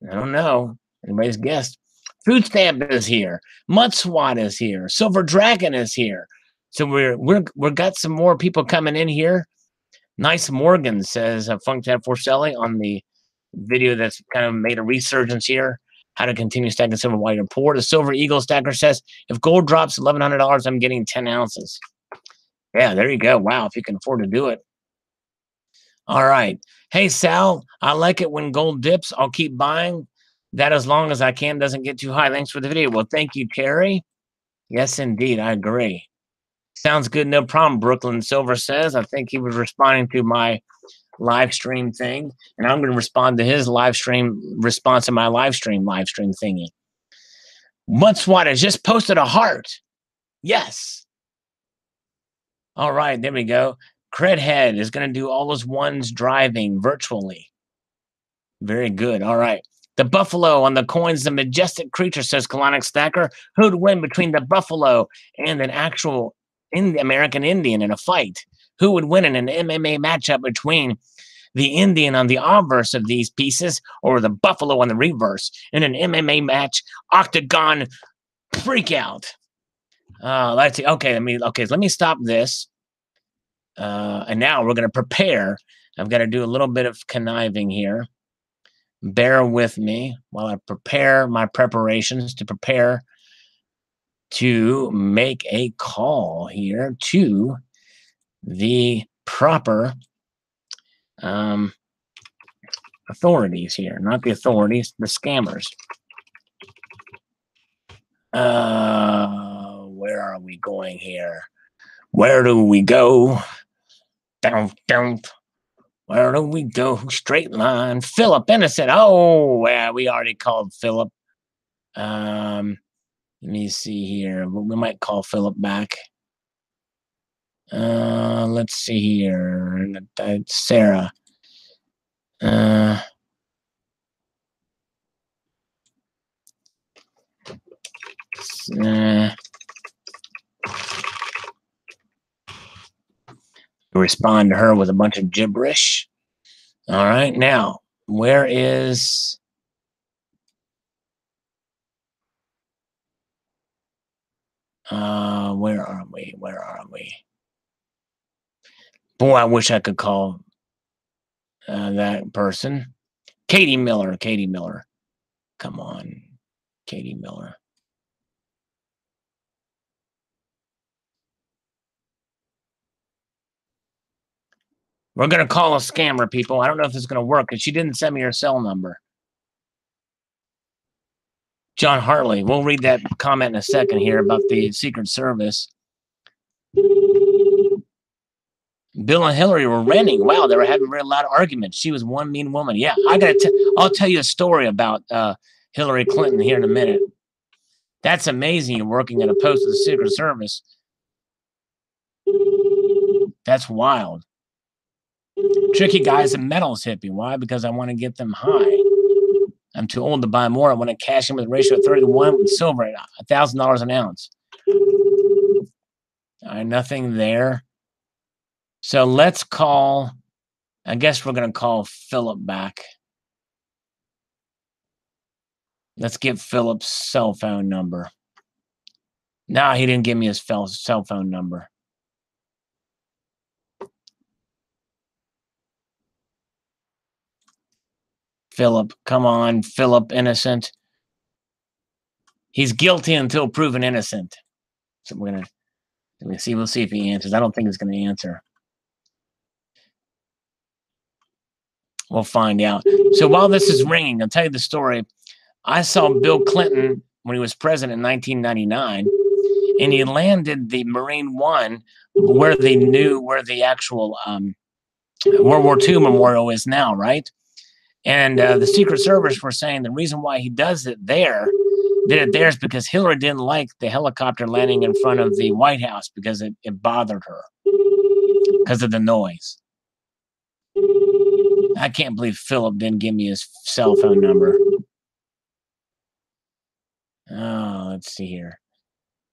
I don't know. Anybody's guessed. Food Stamp is here. Mud Swat is here. Silver Dragon is here. So we're got some more people coming in here. Nice Morgan says, Funk Tab Forcelli on the video that's kind of made a resurgence here. How to continue stacking silver while you're poor. The Silver Eagle Stacker says, if gold drops $1,100, I'm getting 10 ounces. Yeah, there you go. Wow, if you can afford to do it. All right. Hey, Sal, I like it when gold dips. I'll keep buying that as long as I can. Doesn't get too high. Thanks for the video. Well, thank you, Terry. Yes, indeed. I agree. Sounds good, no problem, Brooklyn Silver says. I think he was responding to my live stream thing, and I'm going to respond to his live stream response to my live stream thingy. Mudswat has just posted a heart. Yes. All right, there we go. Credhead is going to do all those ones driving virtually. Very good. All right. The buffalo on the coins, the majestic creature, says Colonic Stacker. Who'd win between the buffalo and an actual American Indian in a fight? Who would win in an MMA matchup between the Indian on the obverse of these pieces or the buffalo on the reverse in an MMA match? Octagon freakout. Let's see. Okay, let me stop this. And now we're going to prepare. I've got to do a little bit of conniving here. Bear with me while I prepare my preparations to prepare to make a call here to the proper authorities here. Not the authorities, the scammers. Where are we going here? Where do we go? Down. Where do we go? Straight line. Philip Innocent. Oh, yeah, we already called Philip. Let me see here. We might call Philip back. Let's see here. Sarah. Respond to her with a bunch of gibberish. All right, now, where is... where are we? Boy, I wish I could call that person. Katie Miller. Come on, Katie Miller. We're going to call a scammer, people. I don't know if it's going to work because she didn't send me her cell number. John Hartley. We'll read that comment in a second here about the Secret Service. Bill and Hillary were renting. Wow, they were having a very loud arguments. She was one mean woman. Yeah, I'll tell you a story about Hillary Clinton here in a minute. That's amazing. You're working at a post of the Secret Service. That's wild. Tricky guys and metals hippie. Why? Because I want to get them high. I'm too old to buy more. I want to cash in with a ratio of 30 to 1 with silver at $1,000 an ounce. All right, nothing there. So let's call, I guess we're going to call Philip back. Let's get Philip's cell phone number. No, he didn't give me his cell phone number. Philip, come on, Philip Innocent. He's guilty until proven innocent. So we'll see if he answers. I don't think he's going to answer. We'll find out. So while this is ringing, I'll tell you the story. I saw Bill Clinton when he was president in 1999, and he landed the Marine One where the actual World War II memorial is now, right? And the Secret Service were saying the reason why he did it there is because Hillary didn't like the helicopter landing in front of the White House because it bothered her because of the noise. I can't believe Philip didn't give me his cell phone number. Oh, let's see here.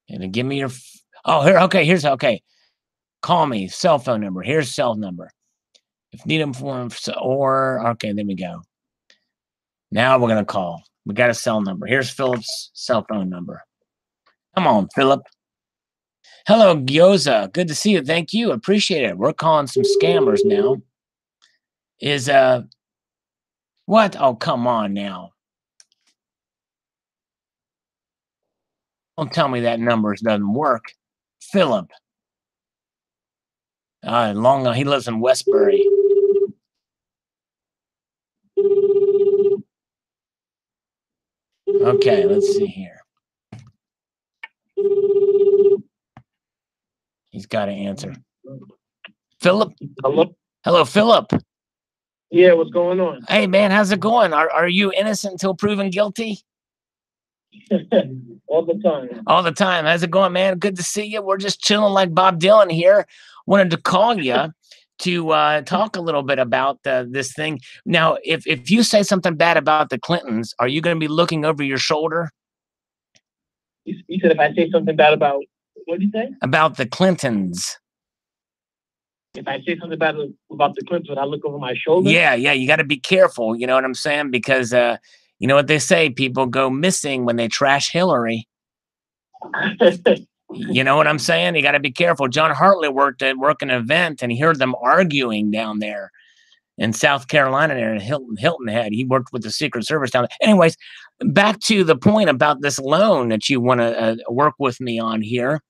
And give me your... Oh, here. Okay, here's... Okay. Call me. Cell phone number. Here's cell number. If need them for him, or... Okay, there we go. Now we're going to call. We got a cell number. Here's Philip's cell phone number. Come on, Philip. Hello, Gyoza. Good to see you. Thank you. Appreciate it. We're calling some scammers now. What? Oh, come on now. Don't tell me that number doesn't work. Philip. He lives in Westbury. Okay, let's see here. He's got to answer. Philip? Hello? Hello, Philip. Yeah, what's going on? Hey, man, how's it going? Are you innocent until proven guilty? All the time. All the time. How's it going, man? Good to see you. We're just chilling like Bob Dylan here. Wanted to call you to talk a little bit about this thing. Now, if you say something bad about the Clintons, are you going to be looking over your shoulder? You said if I say something bad about, what did you say? About the Clintons. If I say something bad about the Clintons, would I look over my shoulder? Yeah, you got to be careful. You know what I'm saying? Because you know what they say, people go missing when they trash Hillary. You know what I'm saying? You got to be careful. John Hartley worked an event, and he heard them arguing down there in South Carolina there in Hilton Head. He worked with the Secret Service down there. Anyways, back to the point about this loan that you want to work with me on here.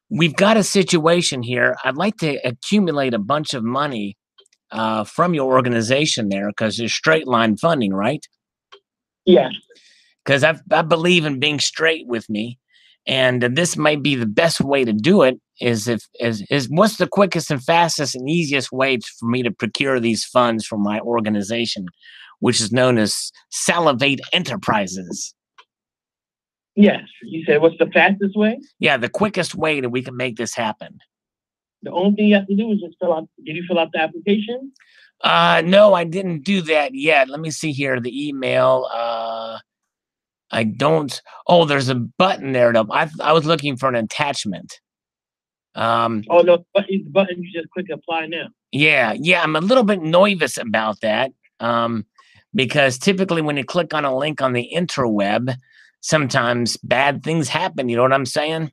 We've got a situation here. I'd like to accumulate a bunch of money from your organization there because there's straight line funding, right? Yeah. Because I believe in being straight with me, and this might be the best way to do it. Is what's the quickest and fastest and easiest way for me to procure these funds from my organization, which is known as Salivate Enterprises? Yes. You said what's the fastest way? Yeah, the quickest way that we can make this happen. The only thing you have to do is just fill out. Did you fill out the application? No, I didn't do that yet. Let me see here. The email. I don't. Oh, there's a button there. I was looking for an attachment. Oh no, the button. You just click apply now. Yeah. I'm a little bit nervous about that. Because typically when you click on a link on the interweb, sometimes bad things happen. You know what I'm saying?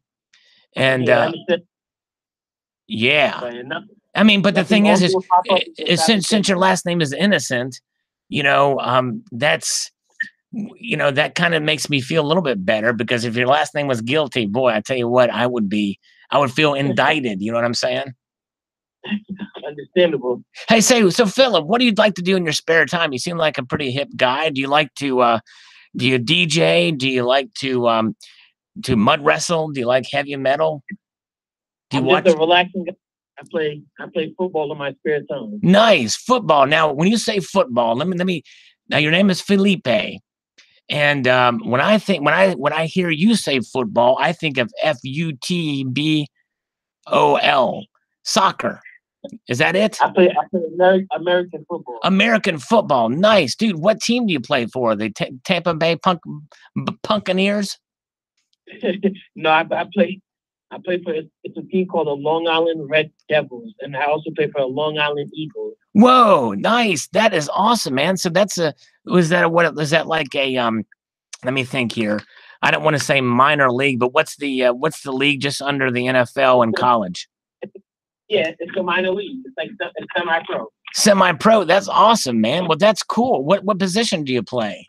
And yeah. I mean, but the thing is since your last name is Innocent, you know, that's, you know, that kind of makes me feel a little bit better, because if your last name was Guilty, boy, I tell you what, I would feel indicted. You know what I'm saying? Understandable. Hey, so Philip, what do you like to do in your spare time? You seem like a pretty hip guy. Do you like to do you DJ? Do you like to mud wrestle? Do you like heavy metal? Do you watch? Just a relaxing guy. I play football in my spare time. Nice. Football. Now, when you say football, let me. Now, your name is Felipe, and when I hear you say football, I think of FUTBOL, soccer. Is that it? I play American football. American football. Nice, dude. What team do you play for? The Tampa Bay Buccaneers? No, I play for, it's a team called the Long Island Red Devils, and I also play for the Long Island Eagles. Whoa, nice. That is awesome, man. So was that like a let me think here. I don't want to say minor league, but what's the league just under the NFL in college? Yeah, it's a minor league. It's like it's semi-pro. Semi-pro. That's awesome, man. Well, that's cool. What position do you play?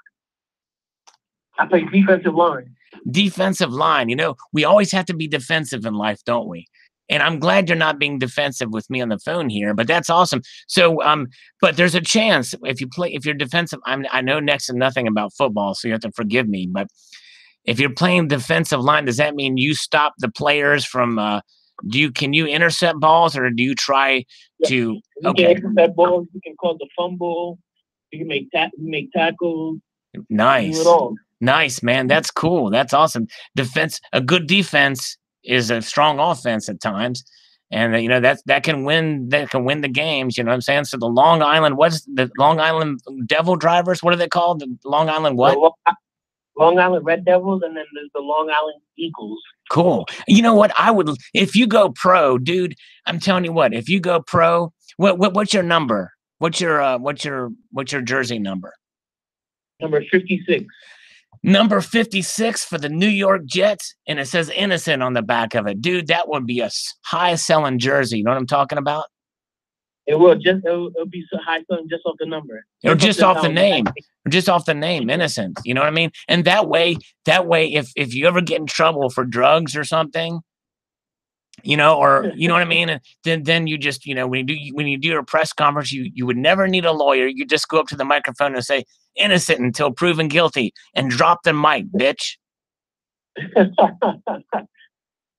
I play defensive line. Defensive line. You know, we always have to be defensive in life, don't we? And I'm glad you're not being defensive with me on the phone here, but that's awesome. So, but there's a chance if you're defensive. I know next to nothing about football, so you have to forgive me. But if you're playing defensive line, does that mean you stop the players from? Can you intercept balls, or do you try to? Okay. You can intercept balls. You can cause a fumble. You can make tackles. Nice. Do it all. Nice, man. That's cool. That's awesome. A good defense is a strong offense at times, and you know that can win the games. You know what I'm saying? So the Long Island, what's the Long Island Devil Drivers? What are they called? The Long Island what? Long Island Red Devils, and then there's the Long Island Eagles. Cool. You know what? If you go pro, dude, I'm telling you what. If you go pro, what's your number? What's your jersey number? Number 56. Number 56 for the New York Jets, and it says Innocent on the back of it. Dude, that would be a high-selling jersey. You know what I'm talking about? It will. It'll be so high-selling just off the number. Or just off the name. Or just off the name, Innocent. You know what I mean? And that way, if you ever get in trouble for drugs or something, you know, or you know what I mean, then you just, you know, when you do your press conference, you would never need a lawyer. You just go up to the microphone and say Innocent until proven guilty, and drop the mic, bitch.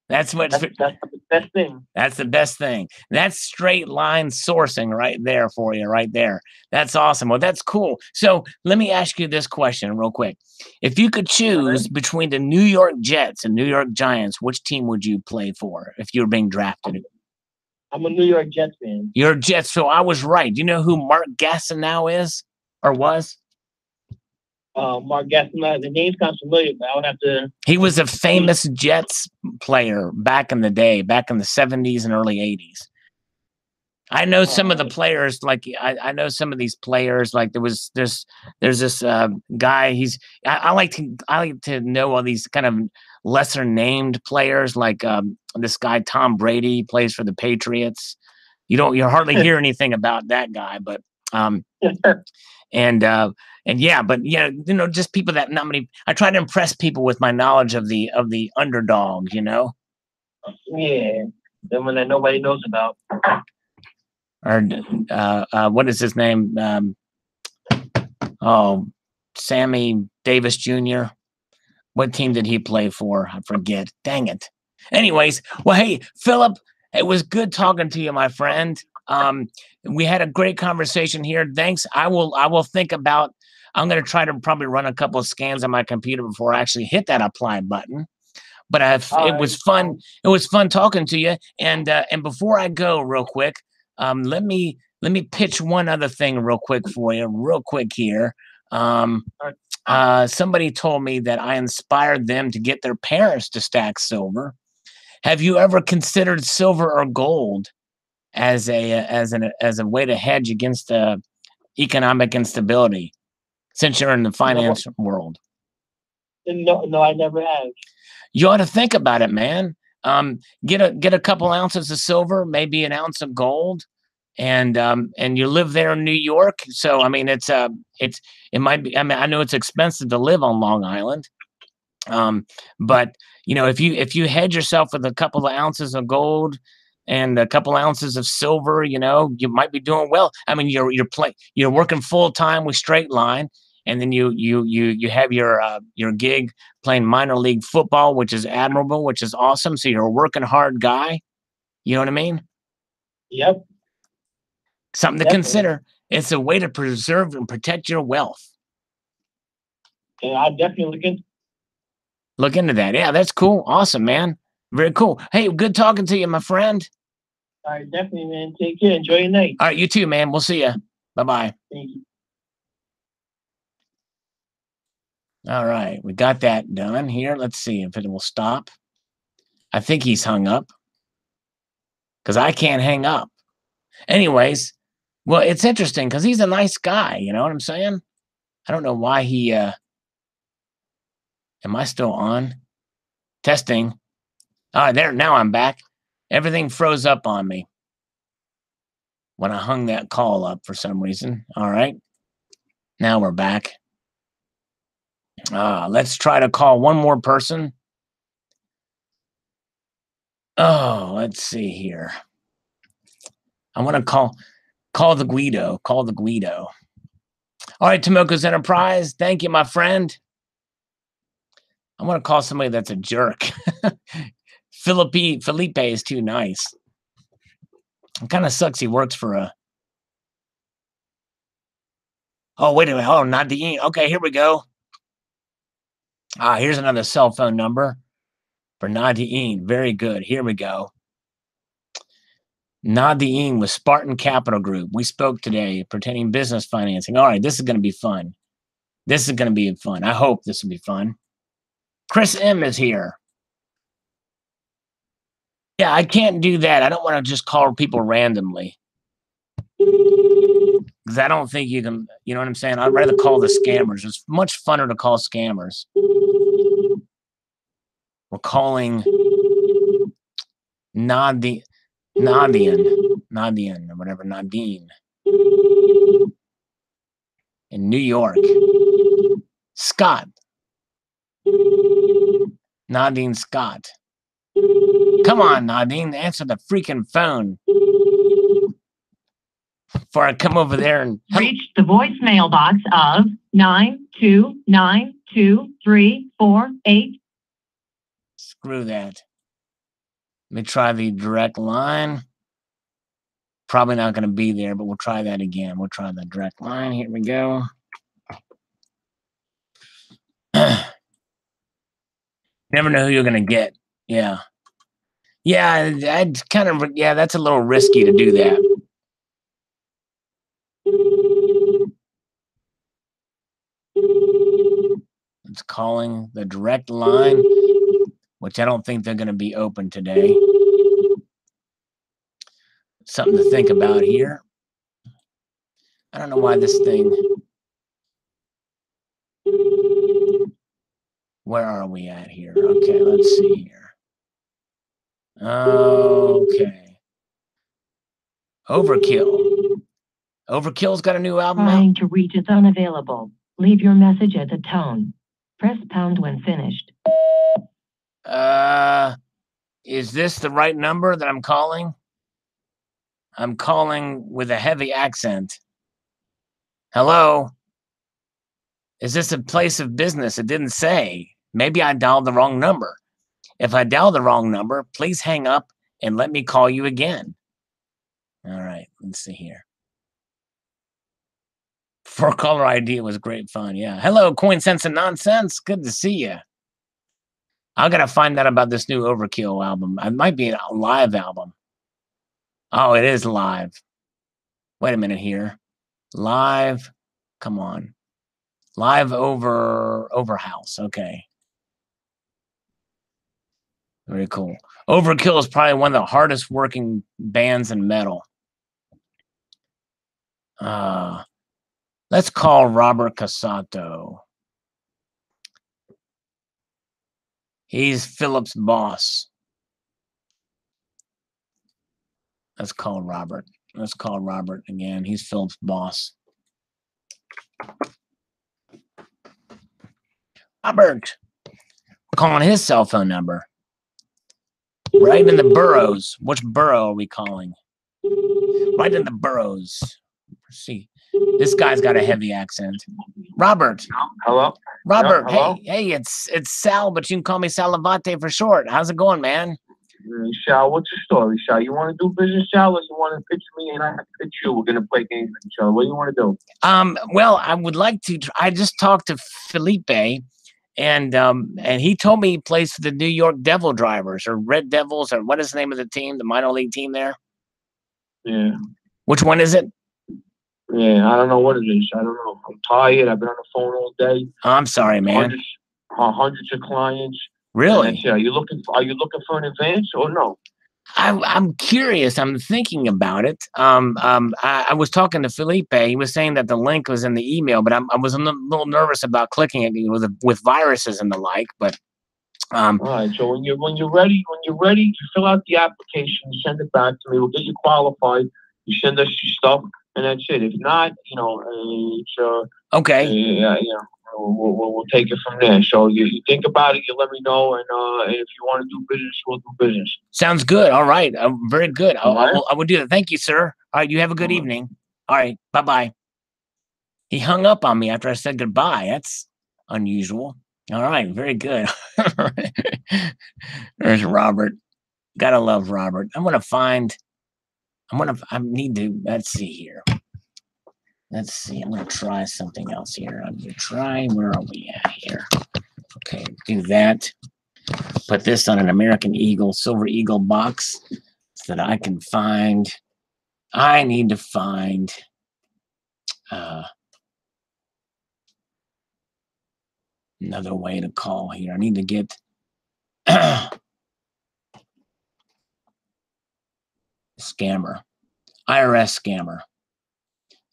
That's what. That's the best thing. That's the best thing. That's straight line sourcing right there for you, right there. That's awesome. Well, that's cool. So let me ask you this question real quick. If you could choose between the New York Jets and New York Giants, which team would you play for if you were being drafted? I'm a New York Jets fan. You're a Jets, so I was right. Do you know who Mark Gastineau is or was? Mark Gastineau. The name sounds familiar, but I would have to. He was a famous Jets player back in the day, back in the 70s and early 80s. I know some of the players, like I know some of these players. Like there's this guy. I like to know all these kind of lesser named players. Like this guy Tom Brady plays for the Patriots. You hardly hear anything about that guy, but and yeah, but yeah, just people that not many. I try to impress people with my knowledge of the underdog. Yeah, the one that nobody knows about. Or what is his name? Sammy Davis Jr. What team did he play for? I forget. Dang it. Anyways, well, hey, Philip, it was good talking to you, my friend. We had a great conversation here. Thanks. I will think about. I'm going to try to probably run a couple of scans on my computer before I actually hit that apply button. But it was fun. It was fun talking to you. And before I go, real quick, let me pitch one other thing real quick for you, real quick here. Somebody told me that I inspired them to get their parents to stack silver. Have you ever considered silver or gold as a way to hedge against economic instability, since you're in the finance world? No, I never have. You ought to think about it, man. Get a couple ounces of silver, maybe an ounce of gold, and you live there in New York. So I mean, it might be. I mean, I know it's expensive to live on Long Island, but if you hedge yourself with a couple of ounces of gold and a couple ounces of silver, you might be doing well. I mean, you're working full time with straight line, and then you have your gig playing minor league football, which is admirable, which is awesome. So you're a working hard guy. You know what I mean? Yep. Something to consider. It's a way to preserve and protect your wealth. Yeah, I'll definitely look into that. Yeah, that's cool. Awesome, man. Very cool. Hey, good talking to you, my friend. All right, definitely, man. Take care. Enjoy your night. All right, you too, man. We'll see you. Bye-bye. Thank you. All right, we got that done here. Let's see if it will stop. I think he's hung up because I can't hang up. Anyways, well, it's interesting because he's a nice guy. You know what I'm saying? I don't know why he... Am I still on? Testing. All right, there. Now I'm back. Everything froze up on me when I hung that call up for some reason. All right. Now we're back. Let's try to call one more person. Oh, let's see here. I want to call the Guido. Call the Guido. All right, Tomoko's Enterprise. Thank you, my friend. I want to call somebody that's a jerk. Felipe is too nice. It kind of sucks he works for a... Oh, wait a minute. Oh, Nadine. Okay, here we go. Here's another cell phone number for Nadine. Very good. Here we go. Nadine with Spartan Capital Group. We spoke today pertaining business financing. All right, this is going to be fun. This is going to be fun. I hope this will be fun. Chris M is here. Yeah, I can't do that. I don't want to just call people randomly. Because I don't think you can, you know what I'm saying? I'd rather call the scammers. It's much funner to call scammers. We're calling Nadine, or whatever, Nadine. In New York. Scott. Nadine Scott. Come on, Nadine, answer the freaking phone. Before I come over there and... Reach the voicemail box of 9292348. Screw that. Let me try the direct line. Probably not going to be there, but we'll try that again. We'll try the direct line. Here we go. Never know who you're going to get. Yeah. Yeah, I'd kind of, yeah, that's a little risky to do that. It's calling the direct line, which I don't think they're going to be open today. Something to think about here. I don't know why this thing. Where are we at here? Okay, let's see here. Okay. Overkill. Overkill's got a new album out. Trying to reach is unavailable. Leave your message at the tone. Press pound when finished. Is this the right number that I'm calling? I'm calling with a heavy accent. Hello? Is this a place of business? It didn't say. Maybe I dialed the wrong number. If I dialed the wrong number, please hang up and let me call you again. All right, let's see here. 4-caller ID was great fun. Yeah. Hello, Coin Sense and Nonsense. Good to see you. I gotta find out about this new Overkill album. It might be a live album. Oh, it is live. Wait a minute here. Live. Come on. Live over house. Okay. Very cool. Overkill is probably one of the hardest working bands in metal. Let's call Robert Casato. He's Philip's boss. Let's call Robert. Let's call Robert again. He's Philip's boss. Robert. We're calling his cell phone number. Right in the boroughs. Which borough are we calling? Right in the boroughs. Let's see. This guy's got a heavy accent. Robert. Hello? Robert, Yeah, hello? hey, it's Sal, but you can call me Salivate for short. How's it going, man? Sal, what's your story, Sal? You want to do business, Sal, or you want to pitch me and I pitch you? We're going to play games with each other. What do you want to do? Well, I would like to. I just talked to Felipe, and he told me he plays for the New York Devil Drivers or Red Devils, or what is the name of the team, the minor league team there? Yeah. Which one is it? Yeah, I don't know what it is. I don't know. I'm tired. I've been on the phone all day. I'm sorry, man. Hundreds of clients. Really? Are you looking for an advance or no? I'm curious. I'm thinking about it. I was talking to Felipe. He was saying that the link was in the email, but I was a little nervous about clicking it with viruses and the like. But all right. So when you're ready, you fill out the application, you send it back to me. We'll get you qualified. You send us your stuff, and that's it. If not, it's okay. Yeah. We'll take it from there. So you think about it, you let me know, and if you want to do business, we'll do business. Sounds good. All right. Very good. I will do that. Thank you, sir. All right. You have a good evening. All right. Bye-bye. He hung up on me after I said goodbye. That's unusual. All right. Very good. There's Robert. Gotta love Robert. I need to, let's see here. Let's see. I'm going to try something else here. I'm going to try, where are we at here? Okay, do that. Put this on an American Eagle, Silver Eagle box so that I can find, I need to find another way to call here. I need to get scammer, IRS scammer.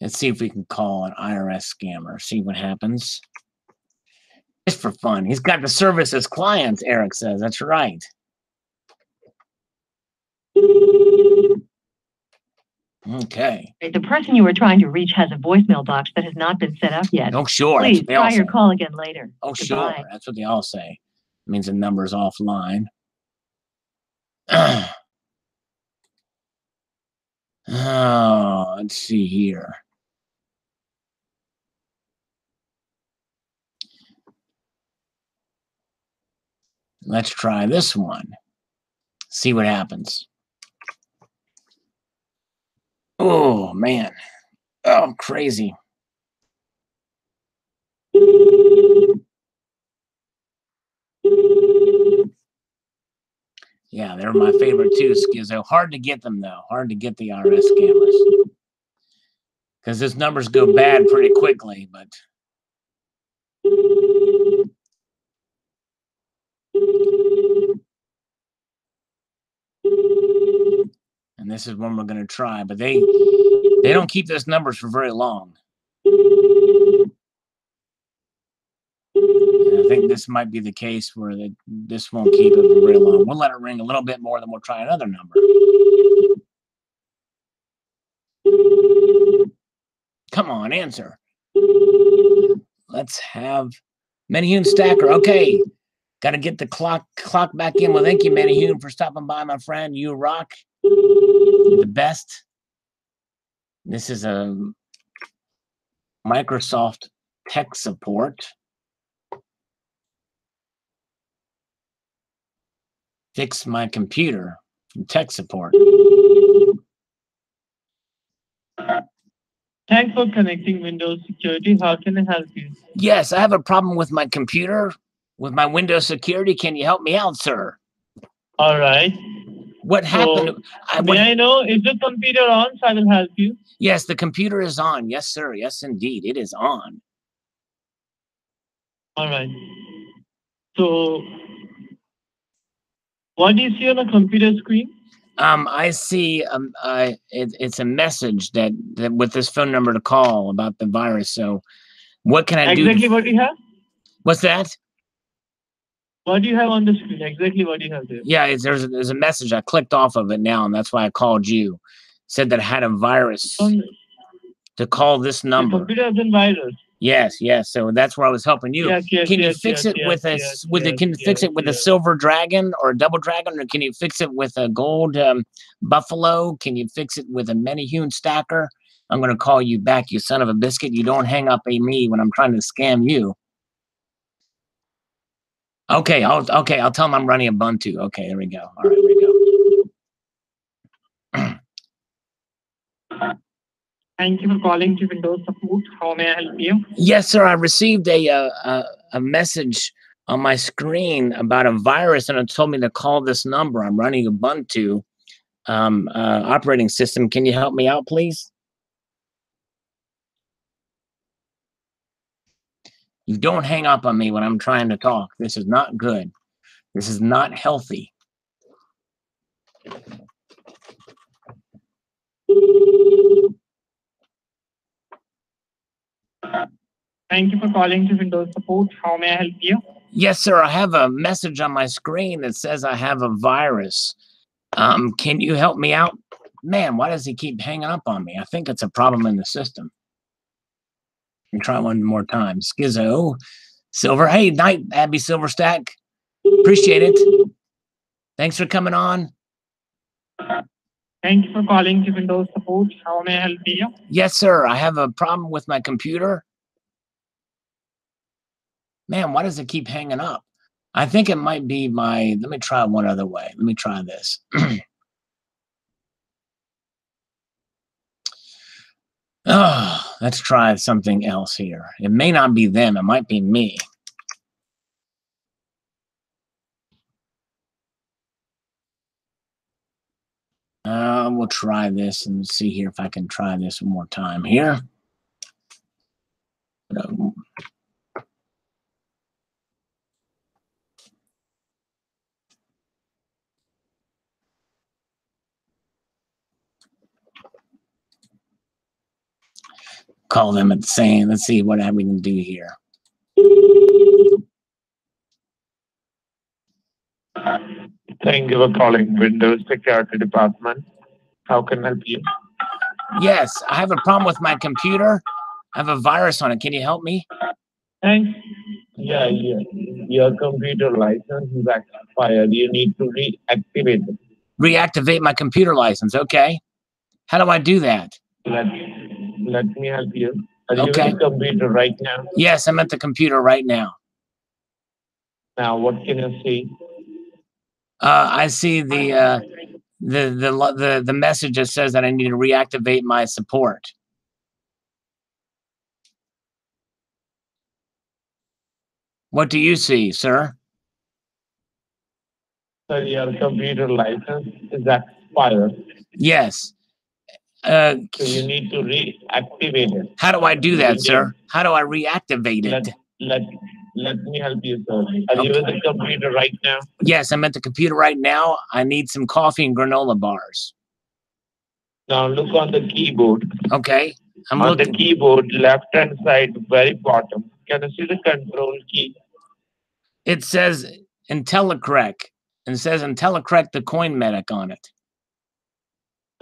Let's see if we can call an IRS scammer. See what happens. Just for fun. He's got to service his clients, Eric says. That's right. Okay. The person you were trying to reach has a voicemail box that has not been set up yet. Oh, sure. Please try your call again later. Oh, Goodbye. sure. That's what they all say. It means the number's offline. Oh, let's see here. Let's try this one. See what happens. Oh, man. Oh, crazy. Yeah, they're my favorite too, Schizo. Hard to get them, though. Hard to get the RS scammers. Because those numbers go bad pretty quickly, but... And this is one we're going to try, but they don't keep those numbers for very long. And I think this might be the case where this won't keep it for very long. We'll let it ring a little bit more, then we'll try another number. Come on, answer. Let's have Manihune Stacker. Okay. Got to get the clock back in. Well, thank you, Manihune, for stopping by, my friend. You rock. You're the best. This is a Microsoft tech support. Fix my computer from tech support. Thanks for connecting Windows Security. How can I help you? Yes, I have a problem with my computer, with my Windows security. Can you help me out, sir? All right. What happened? May I know, is the computer on so I will help you? Yes, the computer is on. Yes, sir. Yes, indeed. It is on. All right. So, what do you see on the computer screen? I see it's a message that with this phone number to call about the virus. So what can I do? Exactly what you have? What's that? What do you have on the screen? Exactly what you have there? Yeah, there's a message. I clicked off of it now, and that's why I called you. Said that I had a virus to call this number. The computer has a virus. Yes. So that's where I was helping you. Can you fix it with a silver dragon or a double dragon, or can you fix it with a gold buffalo? Can you fix it with a Manihune Stacker? I'm going to call you back, you son of a biscuit. You don't hang up on me when I'm trying to scam you. Okay, I'll tell him I'm running a Ubuntu. Okay, there we go. All right, there we go. Thank you for calling to Windows Support. How may I help you? Yes, sir. I received a message on my screen about a virus, and it told me to call this number. I'm running Ubuntu operating system. Can you help me out, please? You don't hang up on me when I'm trying to talk. This is not good. This is not healthy. Thank you for calling to Windows Support. How may I help you? Yes, sir. I have a message on my screen that says I have a virus. Can you help me out? Man, why does he keep hanging up on me? I think it's a problem in the system. Let me try one more time. Schizo. Silver. Hey, night, Abby Silverstack. Appreciate it. Thanks for coming on. Thank you for calling to Windows Support. How may I help you? Yes, sir. I have a problem with my computer. Man, why does it keep hanging up? I think it might be my... Let me try one other way. Let me try this. Oh, let's try something else here. It may not be them. It might be me. We'll try this and see here if I can try this one more time here. Call them at the same. Let's see what we can do here. Thank you for calling Windows Security Department. How can I help you? Yes, I have a problem with my computer. I have a virus on it. Can you help me? Thanks. Yeah. Your computer license is expired. You need to reactivate it. Reactivate my computer license. Okay. How do I do that? Let me help you. Are you Okay. at the computer right now? Yes, I'm at the computer right now. Now, what can you see? I see the message that says that I need to reactivate my support. What do you see, sir? Sir, your computer license is expired. Yes. So you need to reactivate it. How do I do that, sir? How do I reactivate it? Let me help you, sir. Are you at the computer right now? Yes, I'm at the computer right now. I need some coffee and granola bars. Now look on the keyboard. Okay. I'm on looking. the keyboard, left-hand side, very bottom. Can you see the control key? It says IntelliCorrect. And it says IntelliCorrect the coin medic on it.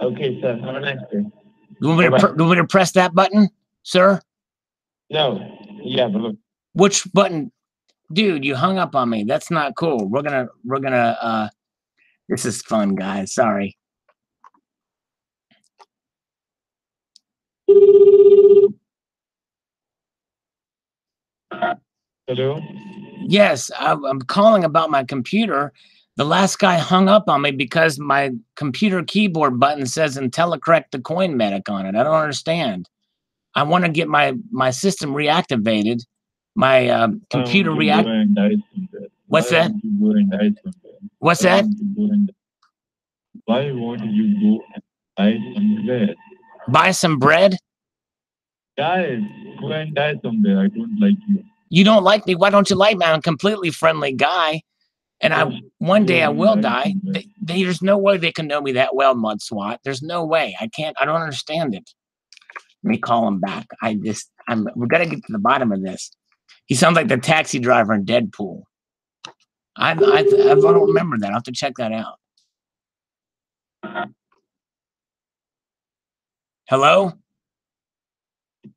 Okay, sir. Have a nice day. Do you want me to press that button, sir? No. Yeah, but look. Which button? Dude, you hung up on me. That's not cool. We're gonna this is fun, guys. Sorry. Hello? Yes, I'm calling about my computer. The last guy hung up on me because my computer keyboard button says IntelliCorrect the coin medic on it. I don't understand. I want to get my system reactivated. My computer reactivated. What's that? What's that? Why won't you go and buy some bread? Buy some bread? Guys, go and die somewhere. I don't like you. You don't like me? Why don't you like me? I'm a completely friendly guy. And one day I will die. There's no way they can know me that well, Mud SWAT. There's no way. I don't understand it. Let me call him back. We got to get to the bottom of this. He sounds like the taxi driver in Deadpool. I don't remember that. I'll have to check that out. Hello?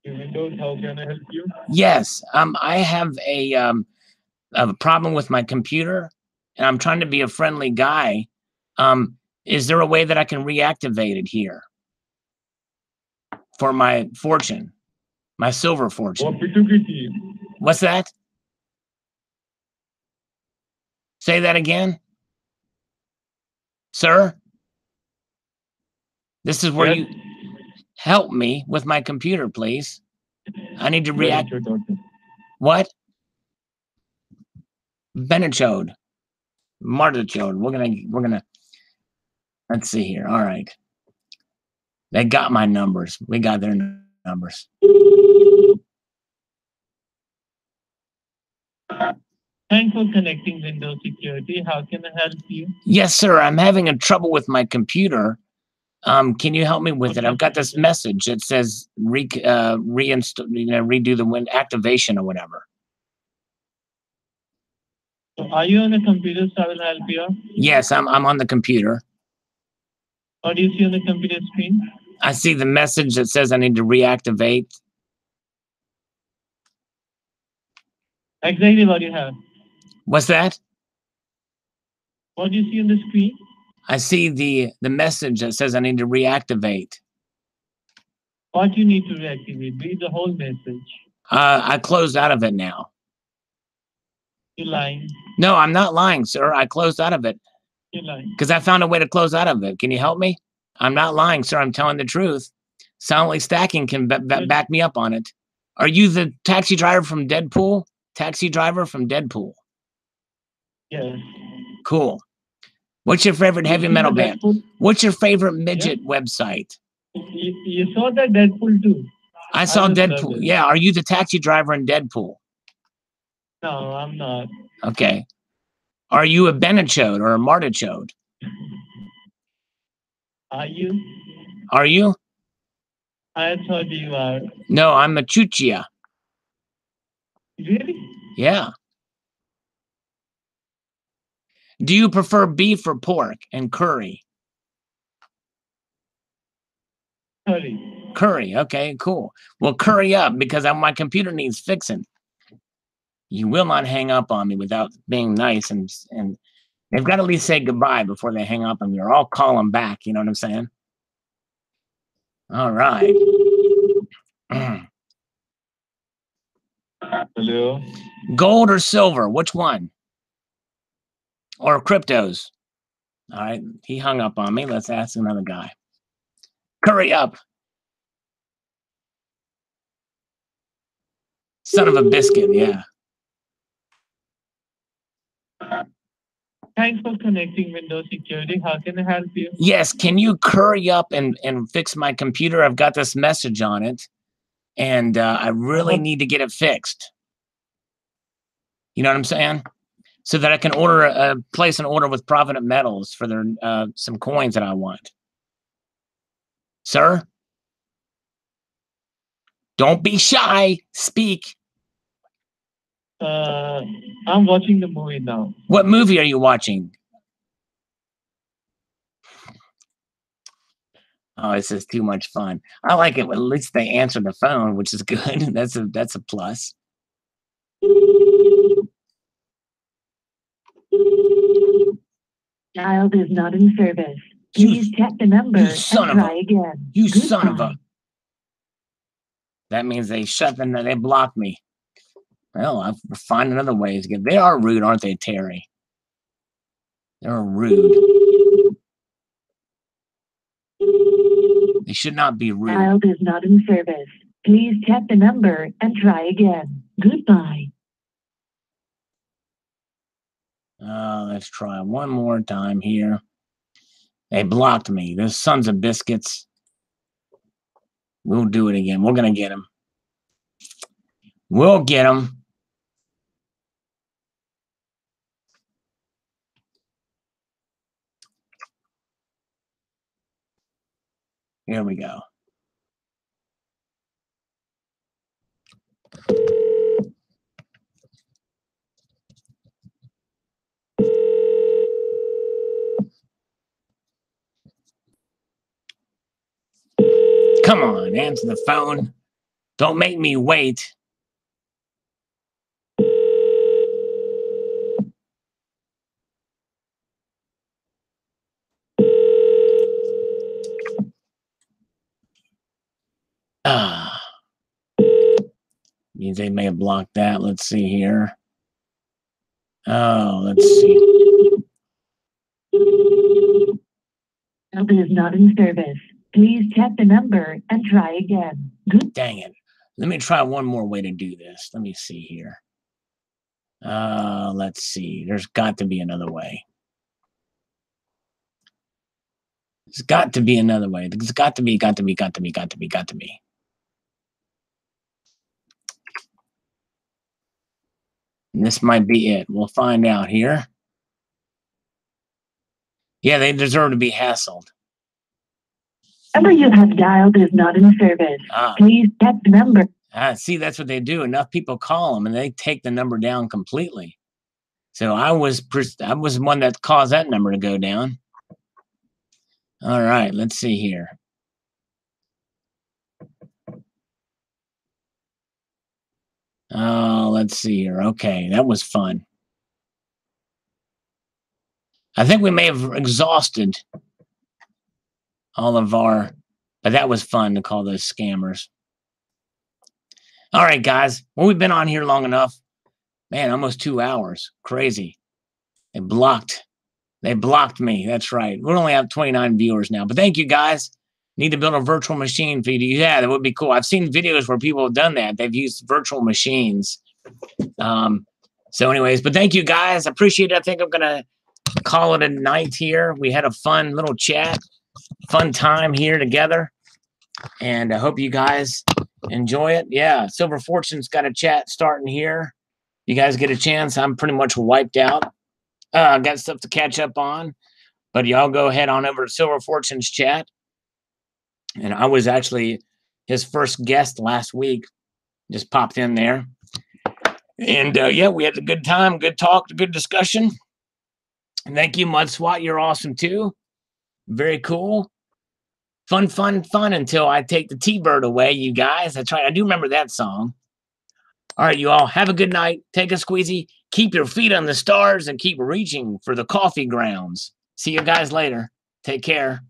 Windows, how can I help you? Yes. I have a problem with my computer, and I'm trying to be a friendly guy. Is there a way that I can reactivate it here for my fortune, my silver fortune? What's that? Say that again, sir. This is where you help me with my computer, please. I need to react. What? Benachode. Martichode. We're gonna let's see here. All right. They got my numbers. We got their numbers. Thanks for connecting Windows Security. How can I help you? Yes, sir. I'm having a trouble with my computer. Can you help me with it? I've got this message that says reinstall, redo the activation or whatever. So are you on a computer, so I will help you? Yes, I'm on the computer. What do you see on the computer screen? I see the message that says I need to reactivate. Exactly what you have. What's that? What do you see on the screen? I see the message that says I need to reactivate. What you need to reactivate? Read the whole message. I closed out of it now. You're lying. No, I'm not lying, sir. I closed out of it. You're lying. Because I found a way to close out of it. Can you help me? I'm not lying, sir. I'm telling the truth. Soundly Stacking can back me up on it. Are you the taxi driver from Deadpool? Taxi driver from Deadpool. Yes. Cool. What's your favorite heavy metal band? What's your favorite midget website? You saw that Deadpool too. I saw Deadpool. Yeah. Are you the taxi driver in Deadpool? No, I'm not. Okay. Are you a Benachode or a Martichode? Are you? Are you? I thought you are. No, I'm a Chuchia. Really? Yeah. Do you prefer beef or pork and curry? Curry. Curry. Okay, cool. Well, curry up because my computer needs fixing. You will not hang up on me without being nice, and they've got to at least say goodbye before they hang up on me, or I'll call them back. You know what I'm saying? All right. Hello? Gold or silver? Which one? Or cryptos? All right, he hung up on me. Let's ask another guy. Hurry up. Son of a biscuit, yeah. Thanks for connecting Windows Security. How can I help you? Yes, can you hurry up and fix my computer? I've got this message on it, and I really need to get it fixed. You know what I'm saying? So that I can place an order with Provident Metals for their some coins that I want. Sir? Don't be shy. Speak. I'm watching the movie now. What movie are you watching? Oh, this is too much fun. I like it. At least they answer the phone, which is good. That's a plus. Dialed is not in service. Please check the number and try again. You son of a. That means they they blocked me. Well, I'll find another way to get. They are rude, aren't they, Terry? They're rude. They should not be rude. Dialed is not in service. Please check the number and try again. Goodbye. Let's try one more time here. They blocked me. Those sons of biscuits. We'll do it again. We're going to get them. We'll get them. Here we go. Come on, answer the phone. Don't make me wait. Means they may have blocked that. Let's see here. Oh, let's see. Number is not in service. Please check the number and try again. Dang it. Let me try one more way to do this. Let me see here. Let's see. There's got to be another way. There's got to be another way. There's got to be. And this might be it. We'll find out here. Yeah, they deserve to be hassled. Number you have dialed is not in service. Please check the number. See, that's what they do. Enough people call them, and they take the number down completely. So I was one that caused that number to go down. All right, let's see here. Oh, let's see here. Okay, that was fun. I think we may have exhausted all of our, but that was fun to call those scammers. All right, guys. Well, we've been on here long enough. Man, almost 2 hours. Crazy. They blocked me. That's right. We only have 29 viewers now. But thank you, guys. Need to build a virtual machine for you. Yeah, that would be cool. I've seen videos where people have done that. They've used virtual machines. So anyways, but thank you, guys. I appreciate it. I think I'm going to call it a night here. We had a fun little chat. Fun time here together. And I hope you guys enjoy it. Yeah, Silver Fortune's got a chat starting here. You guys get a chance. I'm pretty much wiped out. Got stuff to catch up on. But y'all go ahead on over to Silver Fortune's chat. And I was actually his first guest last week. Just popped in there. And yeah, we had a good time, good talk, good discussion. And thank you, Mud SWAT. You're awesome too. Very cool. Fun, fun, fun until I take the T-Bird away, you guys. That's right. I do remember that song. All right, you all. Have a good night. Take a squeezy. Keep your feet on the stars and keep reaching for the coffee grounds. See you guys later. Take care.